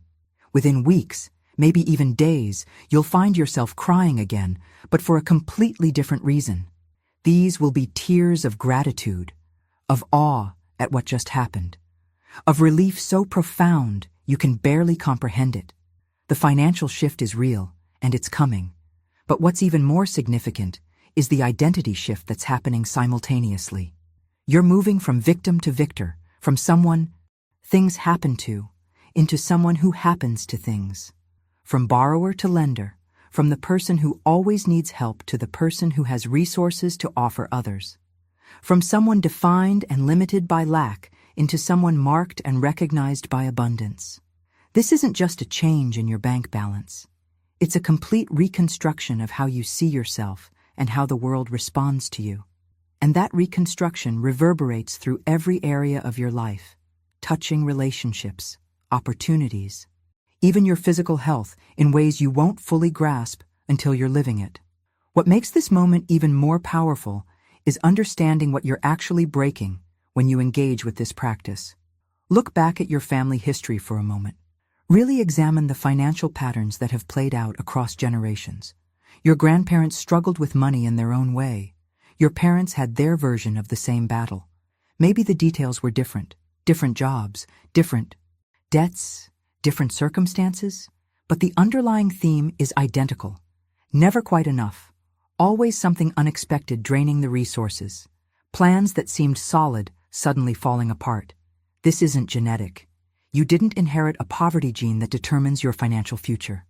Within weeks, maybe even days, you'll find yourself crying again, but for a completely different reason. These will be tears of gratitude, of awe at what just happened, of relief so profound you can barely comprehend it. The financial shift is real, and it's coming. But what's even more significant is the identity shift that's happening simultaneously. You're moving from victim to victor, from someone things happen to, into someone who happens to things. From borrower to lender, from the person who always needs help to the person who has resources to offer others. From someone defined and limited by lack into someone marked and recognized by abundance. This isn't just a change in your bank balance. It's a complete reconstruction of how you see yourself and how the world responds to you. And that reconstruction reverberates through every area of your life, touching relationships, opportunities, even your physical health in ways you won't fully grasp until you're living it. What makes this moment even more powerful is understanding what you're actually breaking when you engage with this practice. Look back at your family history for a moment. Really examine the financial patterns that have played out across generations. Your grandparents struggled with money in their own way. Your parents had their version of the same battle. Maybe the details were different jobs, different debts, different circumstances, but the underlying theme is identical. Never quite enough. Always something unexpected draining the resources. Plans that seemed solid suddenly falling apart. This isn't genetic. You didn't inherit a poverty gene that determines your financial future.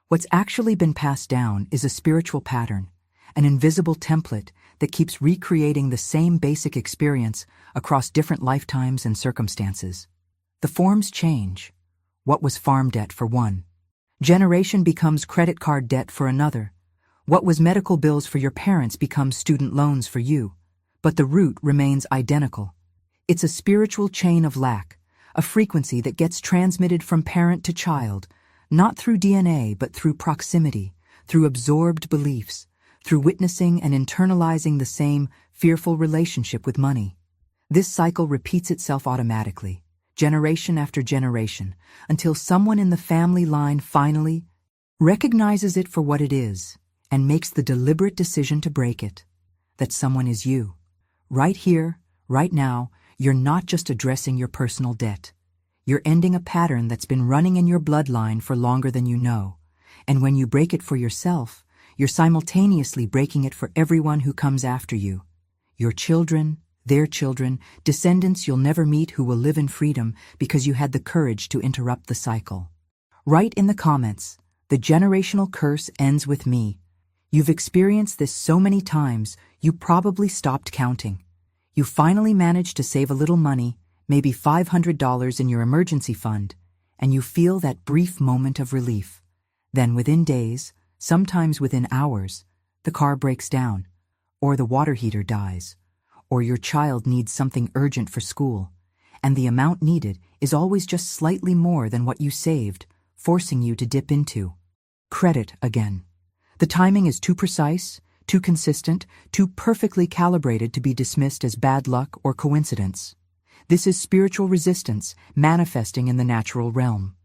What's actually been passed down is a spiritual pattern, an invisible template that keeps recreating the same basic experience across different lifetimes and circumstances. The forms change. What was farm debt for one? Generation becomes credit card debt for another. What was medical bills for your parents becomes student loans for you. But the root remains identical. It's a spiritual chain of lack, a frequency that gets transmitted from parent to child, not through DNA but through proximity, through absorbed beliefs, through witnessing and internalizing the same fearful relationship with money. This cycle repeats itself automatically, generation after generation, until someone in the family line finally recognizes it for what it is and makes the deliberate decision to break it. That someone is you. Right here, right now, you're not just addressing your personal debt. You're ending a pattern that's been running in your bloodline for longer than you know. And when you break it for yourself, you're simultaneously breaking it for everyone who comes after you. Your children, their children, descendants you'll never meet who will live in freedom because you had the courage to interrupt the cycle. Write in the comments, "The generational curse ends with me." You've experienced this so many times, you probably stopped counting. You finally managed to save a little money, maybe $500 in your emergency fund, and you feel that brief moment of relief. Then within days, sometimes within hours, the car breaks down, or the water heater dies, or your child needs something urgent for school, and the amount needed is always just slightly more than what you saved, forcing you to dip into credit again. The timing is too precise, too consistent, too perfectly calibrated to be dismissed as bad luck or coincidence. This is spiritual resistance manifesting in the natural realm.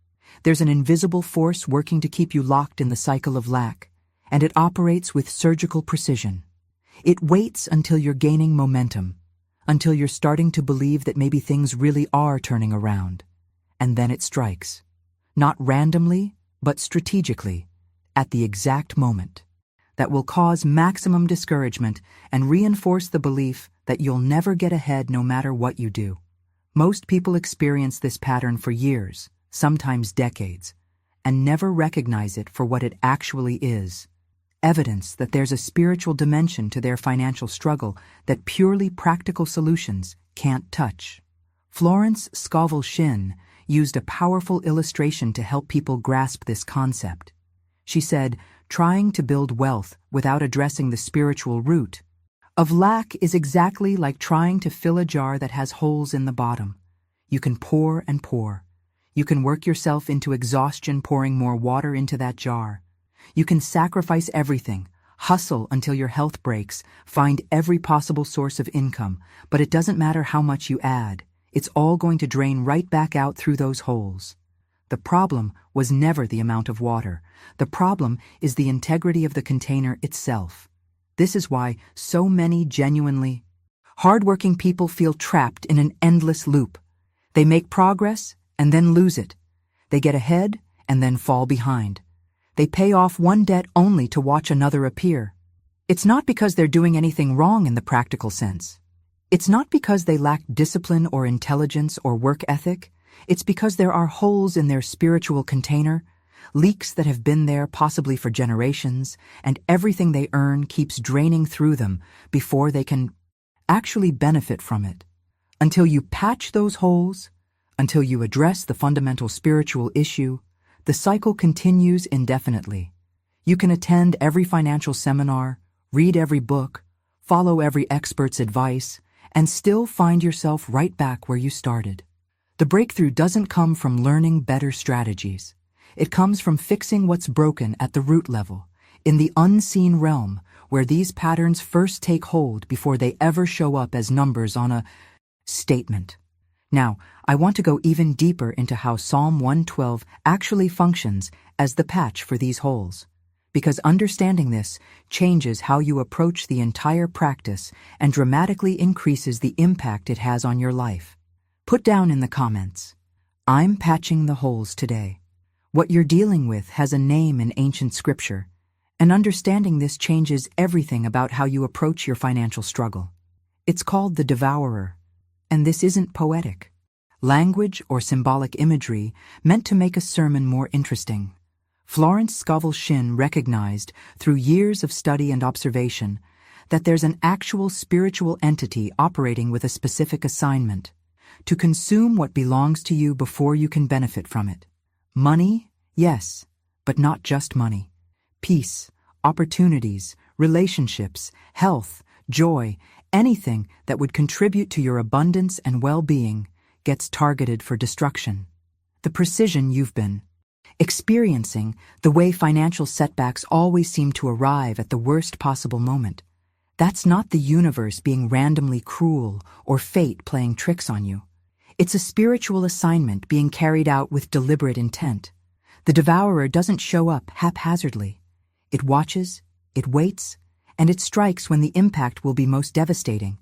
There's an invisible force working to keep you locked in the cycle of lack, and it operates with surgical precision. It waits until you're gaining momentum, until you're starting to believe that maybe things really are turning around. And then it strikes. Not randomly, but strategically, at the exact moment. That will cause maximum discouragement and reinforce the belief that you'll never get ahead no matter what you do. Most people experience this pattern for years, sometimes decades, and never recognize it for what it actually is. Evidence that there's a spiritual dimension to their financial struggle that purely practical solutions can't touch. Florence Scovel Shinn used a powerful illustration to help people grasp this concept. She said, trying to build wealth without addressing the spiritual root of lack is exactly like trying to fill a jar that has holes in the bottom. You can pour and pour. You can work yourself into exhaustion pouring more water into that jar. You can sacrifice everything, hustle until your health breaks, find every possible source of income, but it doesn't matter how much you add. It's all going to drain right back out through those holes. The problem was never the amount of water. The problem is the integrity of the container itself. This is why so many genuinely hardworking people feel trapped in an endless loop. They make progress and then lose it. They get ahead and then fall behind. They pay off one debt only to watch another appear. It's not because they're doing anything wrong in the practical sense. It's not because they lack discipline or intelligence or work ethic. It's because there are holes in their spiritual container, leaks that have been there possibly for generations, and everything they earn keeps draining through them before they can actually benefit from it. Until you patch those holes, until you address the fundamental spiritual issue, the cycle continues indefinitely. You can attend every financial seminar, read every book, follow every expert's advice, and still find yourself right back where you started. The breakthrough doesn't come from learning better strategies. It comes from fixing what's broken at the root level, in the unseen realm, where these patterns first take hold before they ever show up as numbers on a statement. Now, I want to go even deeper into how Psalm 112 actually functions as the patch for these holes. Because understanding this changes how you approach the entire practice and dramatically increases the impact it has on your life. Put down in the comments, "I'm patching the holes today." What you're dealing with has a name in ancient scripture, and understanding this changes everything about how you approach your financial struggle. It's called the devourer, and this isn't poetic language or symbolic imagery meant to make a sermon more interesting. Florence Scovel Shinn recognized, through years of study and observation, that there's an actual spiritual entity operating with a specific assignment: to consume what belongs to you before you can benefit from it. Money, yes, but not just money. Peace, opportunities, relationships, health, joy, anything that would contribute to your abundance and well-being gets targeted for destruction. The precision you've been experiencing, the way financial setbacks always seem to arrive at the worst possible moment, that's not the universe being randomly cruel or fate playing tricks on you. It's a spiritual assignment being carried out with deliberate intent. The devourer doesn't show up haphazardly. It watches, it waits, and it strikes when the impact will be most devastating,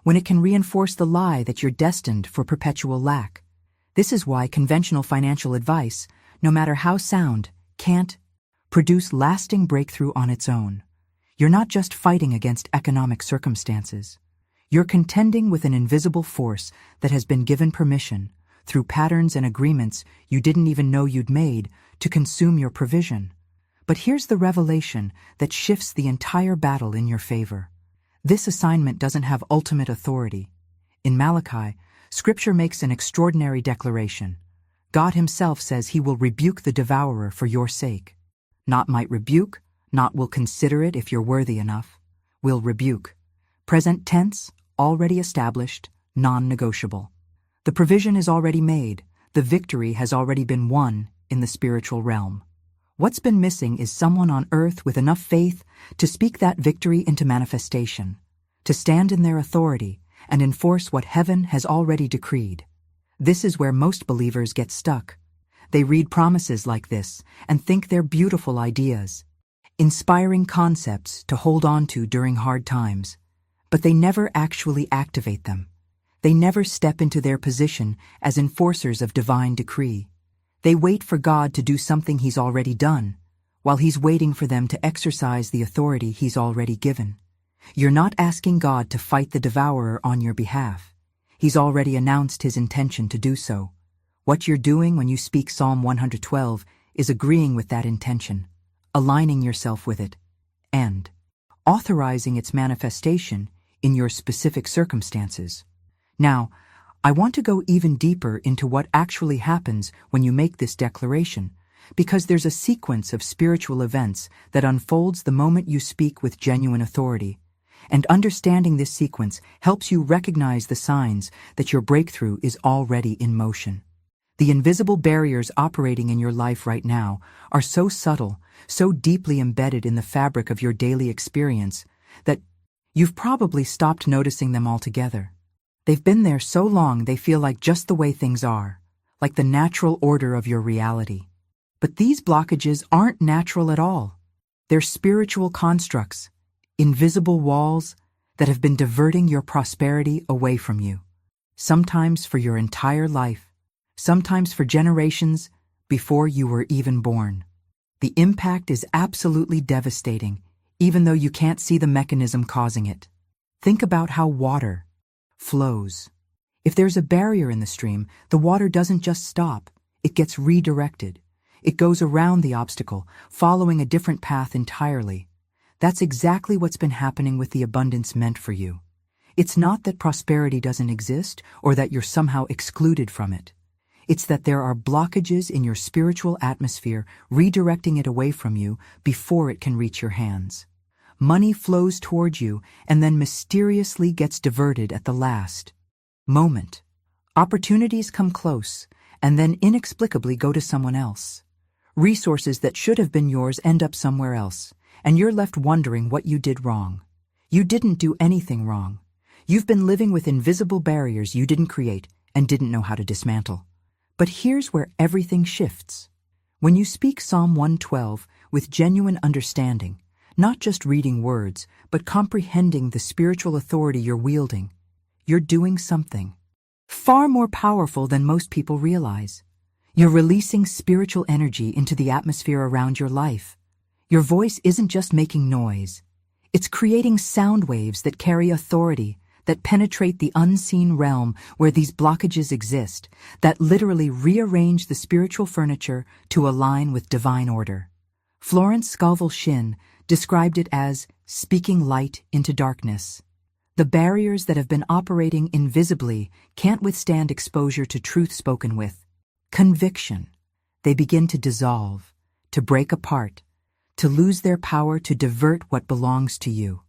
when it can reinforce the lie that you're destined for perpetual lack. This is why conventional financial advice, no matter how sound, can't produce lasting breakthrough on its own. You're not just fighting against economic circumstances. You're contending with an invisible force that has been given permission, through patterns and agreements you didn't even know you'd made, to consume your provision. But here's the revelation that shifts the entire battle in your favor. This assignment doesn't have ultimate authority. In Malachi, Scripture makes an extraordinary declaration. God himself says he will rebuke the devourer for your sake. Not might rebuke, not will consider it if you're worthy enough. Will rebuke. Present tense, already established, non-negotiable. The provision is already made. The victory has already been won in the spiritual realm. What's been missing is someone on earth with enough faith to speak that victory into manifestation, to stand in their authority and enforce what heaven has already decreed. This is where most believers get stuck. They read promises like this and think they're beautiful ideas, inspiring concepts to hold on to during hard times, but they never actually activate them. They never step into their position as enforcers of divine decree. They wait for God to do something he's already done, while he's waiting for them to exercise the authority he's already given. You're not asking God to fight the devourer on your behalf. He's already announced his intention to do so. What you're doing when you speak Psalm 112 is agreeing with that intention, aligning yourself with it, and authorizing its manifestation in your specific circumstances. Now, I want to go even deeper into what actually happens when you make this declaration, because there's a sequence of spiritual events that unfolds the moment you speak with genuine authority. And understanding this sequence helps you recognize the signs that your breakthrough is already in motion. The invisible barriers operating in your life right now are so subtle, so deeply embedded in the fabric of your daily experience, that you've probably stopped noticing them altogether. They've been there so long they feel like just the way things are, like the natural order of your reality. But these blockages aren't natural at all. They're spiritual constructs, invisible walls that have been diverting your prosperity away from you, sometimes for your entire life, sometimes for generations before you were even born. The impact is absolutely devastating, even though you can't see the mechanism causing it. Think about how water flows. If there's a barrier in the stream, the water doesn't just stop, it gets redirected. It goes around the obstacle, following a different path entirely. That's exactly what's been happening with the abundance meant for you. It's not that prosperity doesn't exist or that you're somehow excluded from it. It's that there are blockages in your spiritual atmosphere redirecting it away from you before it can reach your hands. Money flows towards you and then mysteriously gets diverted at the last moment. Opportunities come close and then inexplicably go to someone else. Resources that should have been yours end up somewhere else, and you're left wondering what you did wrong. You didn't do anything wrong. You've been living with invisible barriers you didn't create and didn't know how to dismantle. But here's where everything shifts. When you speak Psalm 112 with genuine understanding, not just reading words, but comprehending the spiritual authority you're wielding, you're doing something far more powerful than most people realize. You're releasing spiritual energy into the atmosphere around your life. Your voice isn't just making noise. It's creating sound waves that carry authority, that penetrate the unseen realm where these blockages exist, that literally rearrange the spiritual furniture to align with divine order. Florence Scovel Shinn described it as speaking light into darkness. The barriers that have been operating invisibly can't withstand exposure to truth spoken with conviction. They begin to dissolve, to break apart, to lose their power to divert what belongs to you.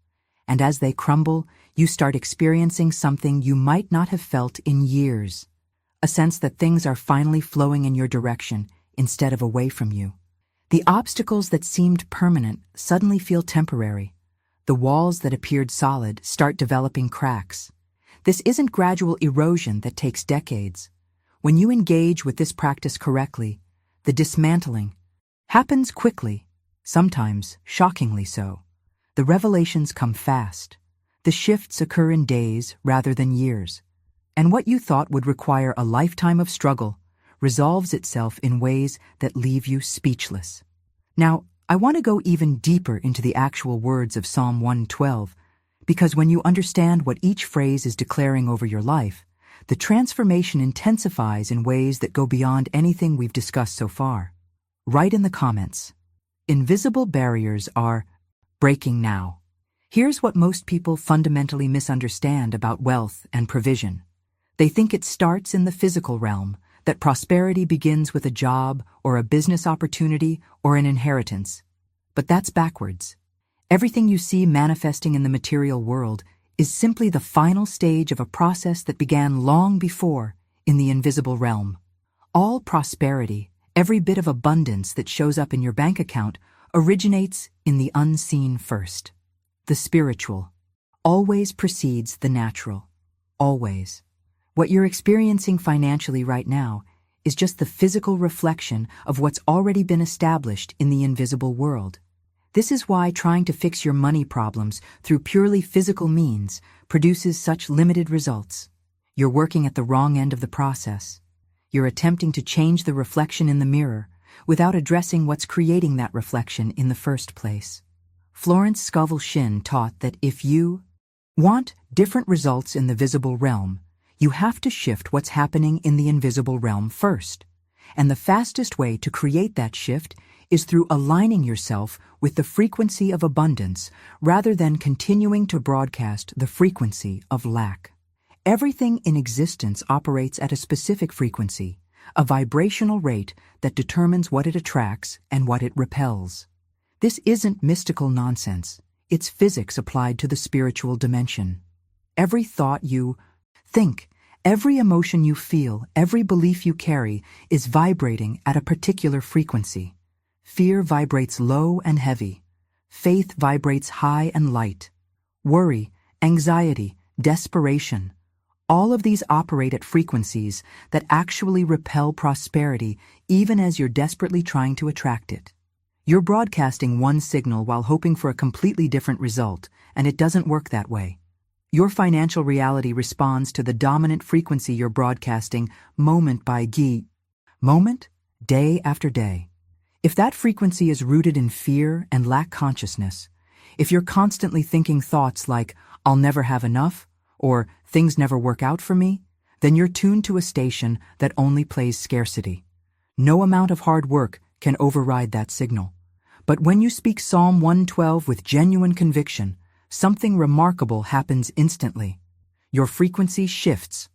And as they crumble, you start experiencing something you might not have felt in years. A sense that things are finally flowing in your direction instead of away from you. The obstacles that seemed permanent suddenly feel temporary. The walls that appeared solid start developing cracks. This isn't gradual erosion that takes decades. When you engage with this practice correctly, the dismantling happens quickly, sometimes shockingly so. The revelations come fast. The shifts occur in days rather than years. And what you thought would require a lifetime of struggle resolves itself in ways that leave you speechless. Now, I want to go even deeper into the actual words of Psalm 112, because when you understand what each phrase is declaring over your life, the transformation intensifies in ways that go beyond anything we've discussed so far. Write in the comments, invisible barriers are breaking now. Here's what most people fundamentally misunderstand about wealth and provision. They think it starts in the physical realm, that prosperity begins with a job or a business opportunity or an inheritance. But that's backwards. Everything you see manifesting in the material world is simply the final stage of a process that began long before in the invisible realm. All prosperity, every bit of abundance that shows up in your bank account, originates in the unseen first. The spiritual always precedes the natural. Always. What you're experiencing financially right now is just the physical reflection of what's already been established in the invisible world. This is why trying to fix your money problems through purely physical means produces such limited results. You're working at the wrong end of the process. You're attempting to change the reflection in the mirror without addressing what's creating that reflection in the first place. Florence Scovel Shinn taught that if you want different results in the visible realm, you have to shift what's happening in the invisible realm first. And the fastest way to create that shift is through aligning yourself with the frequency of abundance rather than continuing to broadcast the frequency of lack. Everything in existence operates at a specific frequency, a vibrational rate that determines what it attracts and what it repels. This isn't mystical nonsense. It's physics applied to the spiritual dimension. Every thought you think Every emotion you feel, every belief you carry, is vibrating at a particular frequency. Fear vibrates low and heavy. Faith vibrates high and light. Worry, anxiety, desperation, all of these operate at frequencies that actually repel prosperity even as you're desperately trying to attract it. You're broadcasting one signal while hoping for a completely different result, and it doesn't work that way. Your financial reality responds to the dominant frequency you're broadcasting moment by moment, day after day. If that frequency is rooted in fear and lack consciousness, if you're constantly thinking thoughts like, "I'll never have enough," or "things never work out for me," then you're tuned to a station that only plays scarcity. No amount of hard work can override that signal. But when you speak Psalm 112 with genuine conviction, something remarkable happens instantly. Your frequency shifts,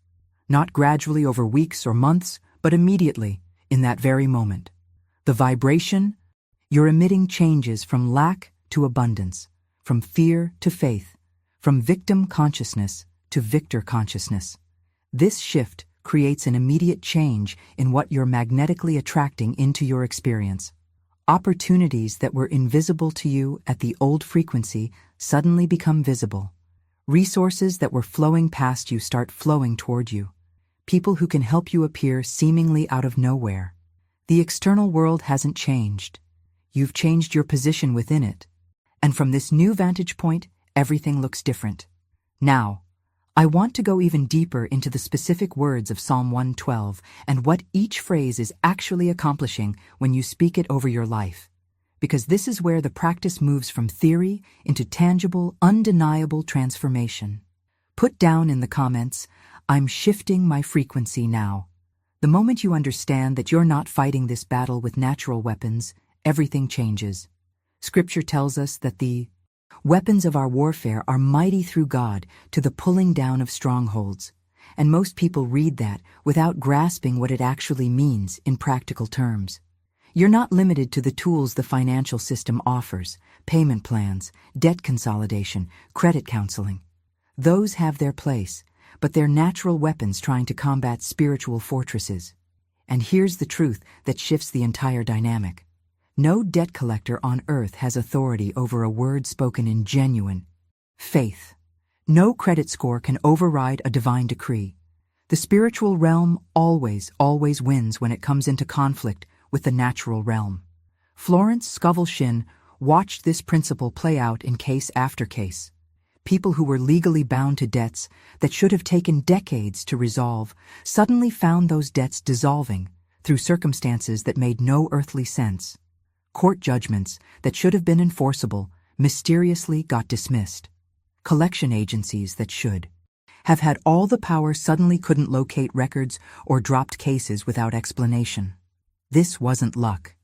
not gradually over weeks or months, but immediately, in that very moment. The vibration you're emitting changes from lack to abundance, from fear to faith, from victim consciousness to victor consciousness. This shift creates an immediate change in what you're magnetically attracting into your experience. Opportunities that were invisible to you at the old frequency suddenly become visible. Resources that were flowing past you start flowing toward you. People who can help you appear seemingly out of nowhere. The external world hasn't changed. You've changed your position within it. And from this new vantage point, everything looks different. Now, I want to go even deeper into the specific words of Psalm 112 and what each phrase is actually accomplishing when you speak it over your life. Because this is where the practice moves from theory into tangible, undeniable transformation. Put down in the comments, "I'm shifting my frequency now." The moment you understand that you're not fighting this battle with natural weapons, everything changes. Scripture tells us that the weapons of our warfare are mighty through God to the pulling down of strongholds. And most people read that without grasping what it actually means in practical terms. You're not limited to the tools the financial system offers: payment plans, debt consolidation, credit counseling. Those have their place, but they're natural weapons trying to combat spiritual fortresses. And here's the truth that shifts the entire dynamic. No debt collector on earth has authority over a word spoken in genuine faith. No credit score can override a divine decree. The spiritual realm always wins when it comes into conflict with the natural realm. Florence Scovel Shinn watched this principle play out in case after case. People who were legally bound to debts that should have taken decades to resolve suddenly found those debts dissolving through circumstances that made no earthly sense. Court judgments that should have been enforceable mysteriously got dismissed. Collection agencies that should have had all the power suddenly couldn't locate records or dropped cases without explanation. This wasn't luck.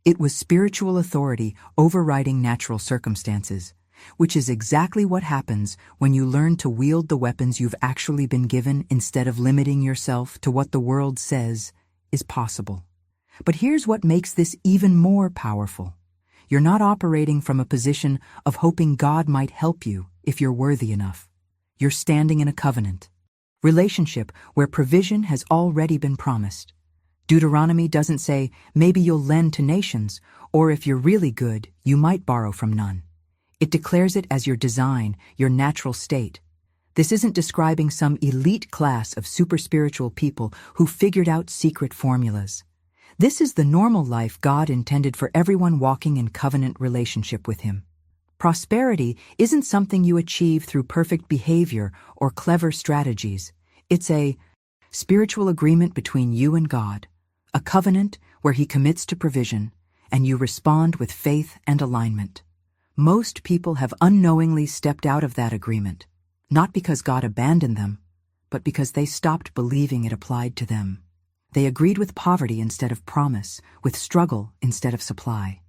It was spiritual authority overriding natural circumstances, which is exactly what happens when you learn to wield the weapons you've actually been given instead of limiting yourself to what the world says is possible. But here's what makes this even more powerful. You're not operating from a position of hoping God might help you if you're worthy enough. You're standing in a covenant relationship where provision has already been promised. Deuteronomy doesn't say, maybe you'll lend to nations, or if you're really good, you might borrow from none. It declares it as your design, your natural state. This isn't describing some elite class of super spiritual people who figured out secret formulas. This is the normal life God intended for everyone walking in covenant relationship with Him. Prosperity isn't something you achieve through perfect behavior or clever strategies. It's a spiritual agreement between you and God, a covenant where He commits to provision, and you respond with faith and alignment. Most people have unknowingly stepped out of that agreement, not because God abandoned them, but because they stopped believing it applied to them. They agreed with poverty instead of promise, with struggle instead of supply.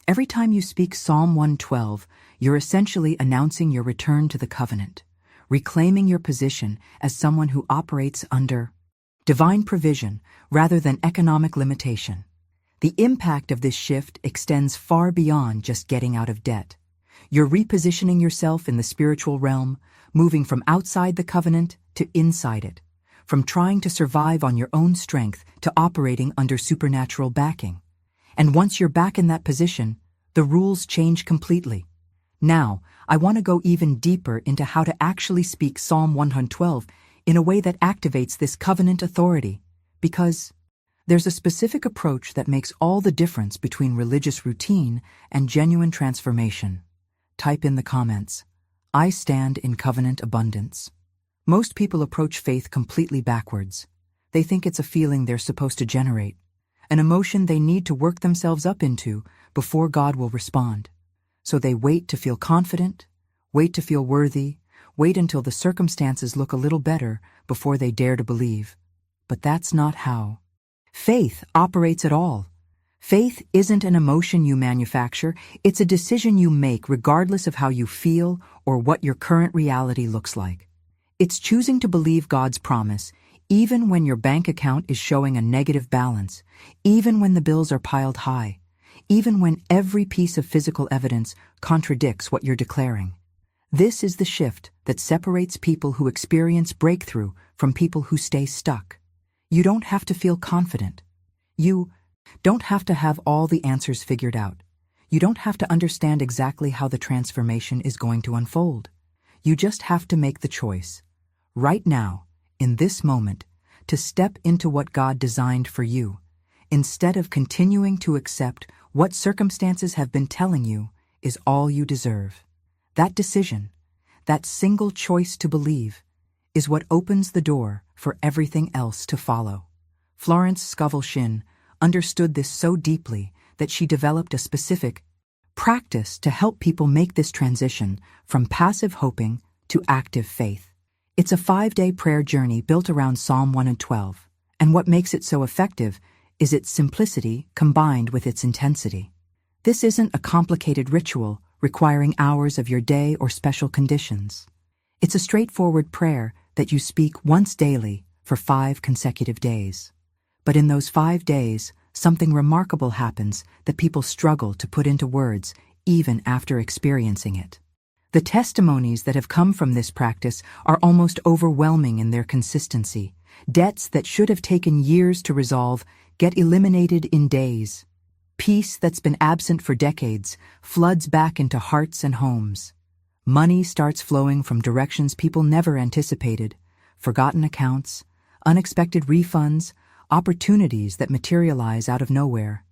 Every time you speak Psalm 112, you're essentially announcing your return to the covenant, reclaiming your position as someone who operates under divine provision rather than economic limitation. The impact of this shift extends far beyond just getting out of debt. You're repositioning yourself in the spiritual realm, moving from outside the covenant to inside it, from trying to survive on your own strength to operating under supernatural backing. And once you're back in that position, the rules change completely. Now, I want to go even deeper into how to actually speak Psalm 112 in a way that activates this covenant authority, because there's a specific approach that makes all the difference between religious routine and genuine transformation. Type in the comments, "I stand in covenant abundance." Most people approach faith completely backwards. They think it's a feeling they're supposed to generate, an emotion they need to work themselves up into before God will respond. So they wait to feel confident, wait to feel worthy, wait until the circumstances look a little better before they dare to believe. But that's not how faith operates at all. Faith isn't an emotion you manufacture, it's a decision you make regardless of how you feel or what your current reality looks like. It's choosing to believe God's promise, even when your bank account is showing a negative balance, even when the bills are piled high, even when every piece of physical evidence contradicts what you're declaring. This is the shift that separates people who experience breakthrough from people who stay stuck. You don't have to feel confident. You don't have to have all the answers figured out. You don't have to understand exactly how the transformation is going to unfold. You just have to make the choice, right now, in this moment, to step into what God designed for you, instead of continuing to accept what circumstances have been telling you is all you deserve. That decision, that single choice to believe, is what opens the door for everything else to follow. Florence Scovel Shinn understood this so deeply that she developed a specific practice to help people make this transition from passive hoping to active faith. It's a 5-day prayer journey built around Psalm 112, and what makes it so effective is its simplicity combined with its intensity. This isn't a complicated ritual requiring hours of your day or special conditions. It's a straightforward prayer that you speak once daily for 5 consecutive days. But in those 5 days, something remarkable happens that people struggle to put into words even after experiencing it. The testimonies that have come from this practice are almost overwhelming in their consistency. Debts that should have taken years to resolve get eliminated in days. Peace that's been absent for decades floods back into hearts and homes. Money starts flowing from directions people never anticipated. Forgotten accounts, unexpected refunds, opportunities that materialize out of nowhere.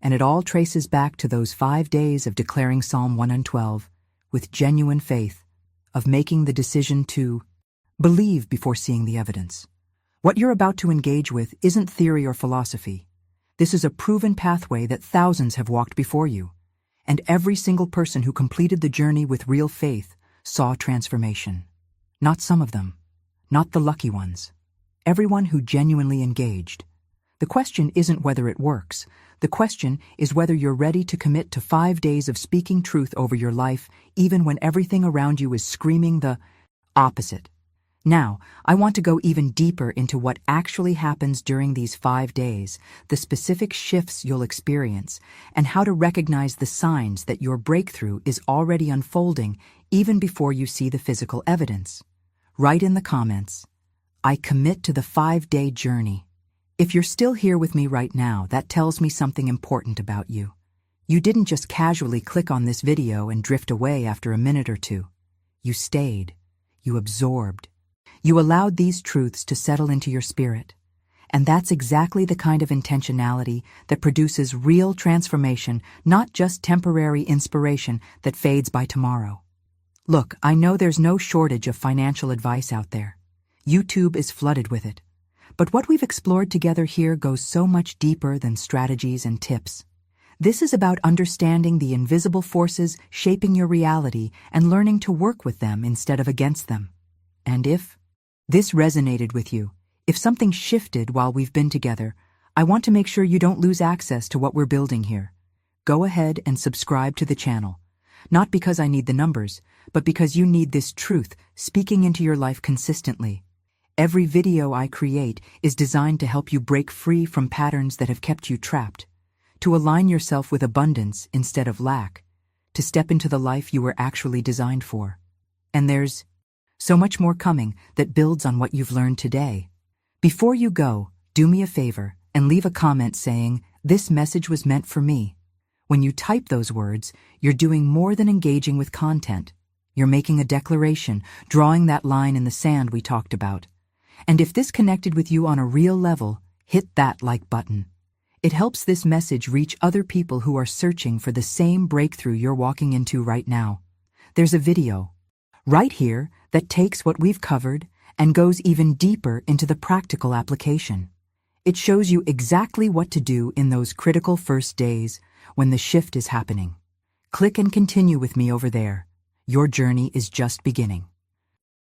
And it all traces back to those 5 days of declaring Psalm 112 with genuine faith, of making the decision to believe before seeing the evidence. What you're about to engage with isn't theory or philosophy. This is a proven pathway that thousands have walked before you, and every single person who completed the journey with real faith saw transformation. Not some of them, not the lucky ones. Everyone who genuinely engaged. The question isn't whether it works. The question is whether you're ready to commit to 5 days of speaking truth over your life, even when everything around you is screaming the opposite. Now, I want to go even deeper into what actually happens during these 5 days, the specific shifts you'll experience, and how to recognize the signs that your breakthrough is already unfolding even before you see the physical evidence. Write in the comments, "I commit to the 5-day journey." If you're still here with me right now, that tells me something important about you. You didn't just casually click on this video and drift away after a minute or two. You stayed. You absorbed. You allowed these truths to settle into your spirit. And that's exactly the kind of intentionality that produces real transformation, not just temporary inspiration that fades by tomorrow. Look, I know there's no shortage of financial advice out there. YouTube is flooded with it. But what we've explored together here goes so much deeper than strategies and tips. This is about understanding the invisible forces shaping your reality and learning to work with them instead of against them. And if this resonated with you, if something shifted while we've been together, I want to make sure you don't lose access to what we're building here. Go ahead and subscribe to the channel. Not because I need the numbers, but because you need this truth speaking into your life consistently. Every video I create is designed to help you break free from patterns that have kept you trapped, to align yourself with abundance instead of lack, to step into the life you were actually designed for. And there's so much more coming that builds on what you've learned today. Before you go, do me a favor and leave a comment saying, "This message was meant for me." When you type those words, you're doing more than engaging with content. You're making a declaration, drawing that line in the sand we talked about. And if this connected with you on a real level, hit that like button. It helps this message reach other people who are searching for the same breakthrough you're walking into right now. There's a video right here that takes what we've covered and goes even deeper into the practical application. It shows you exactly what to do in those critical first days when the shift is happening. Click and continue with me over there. Your journey is just beginning.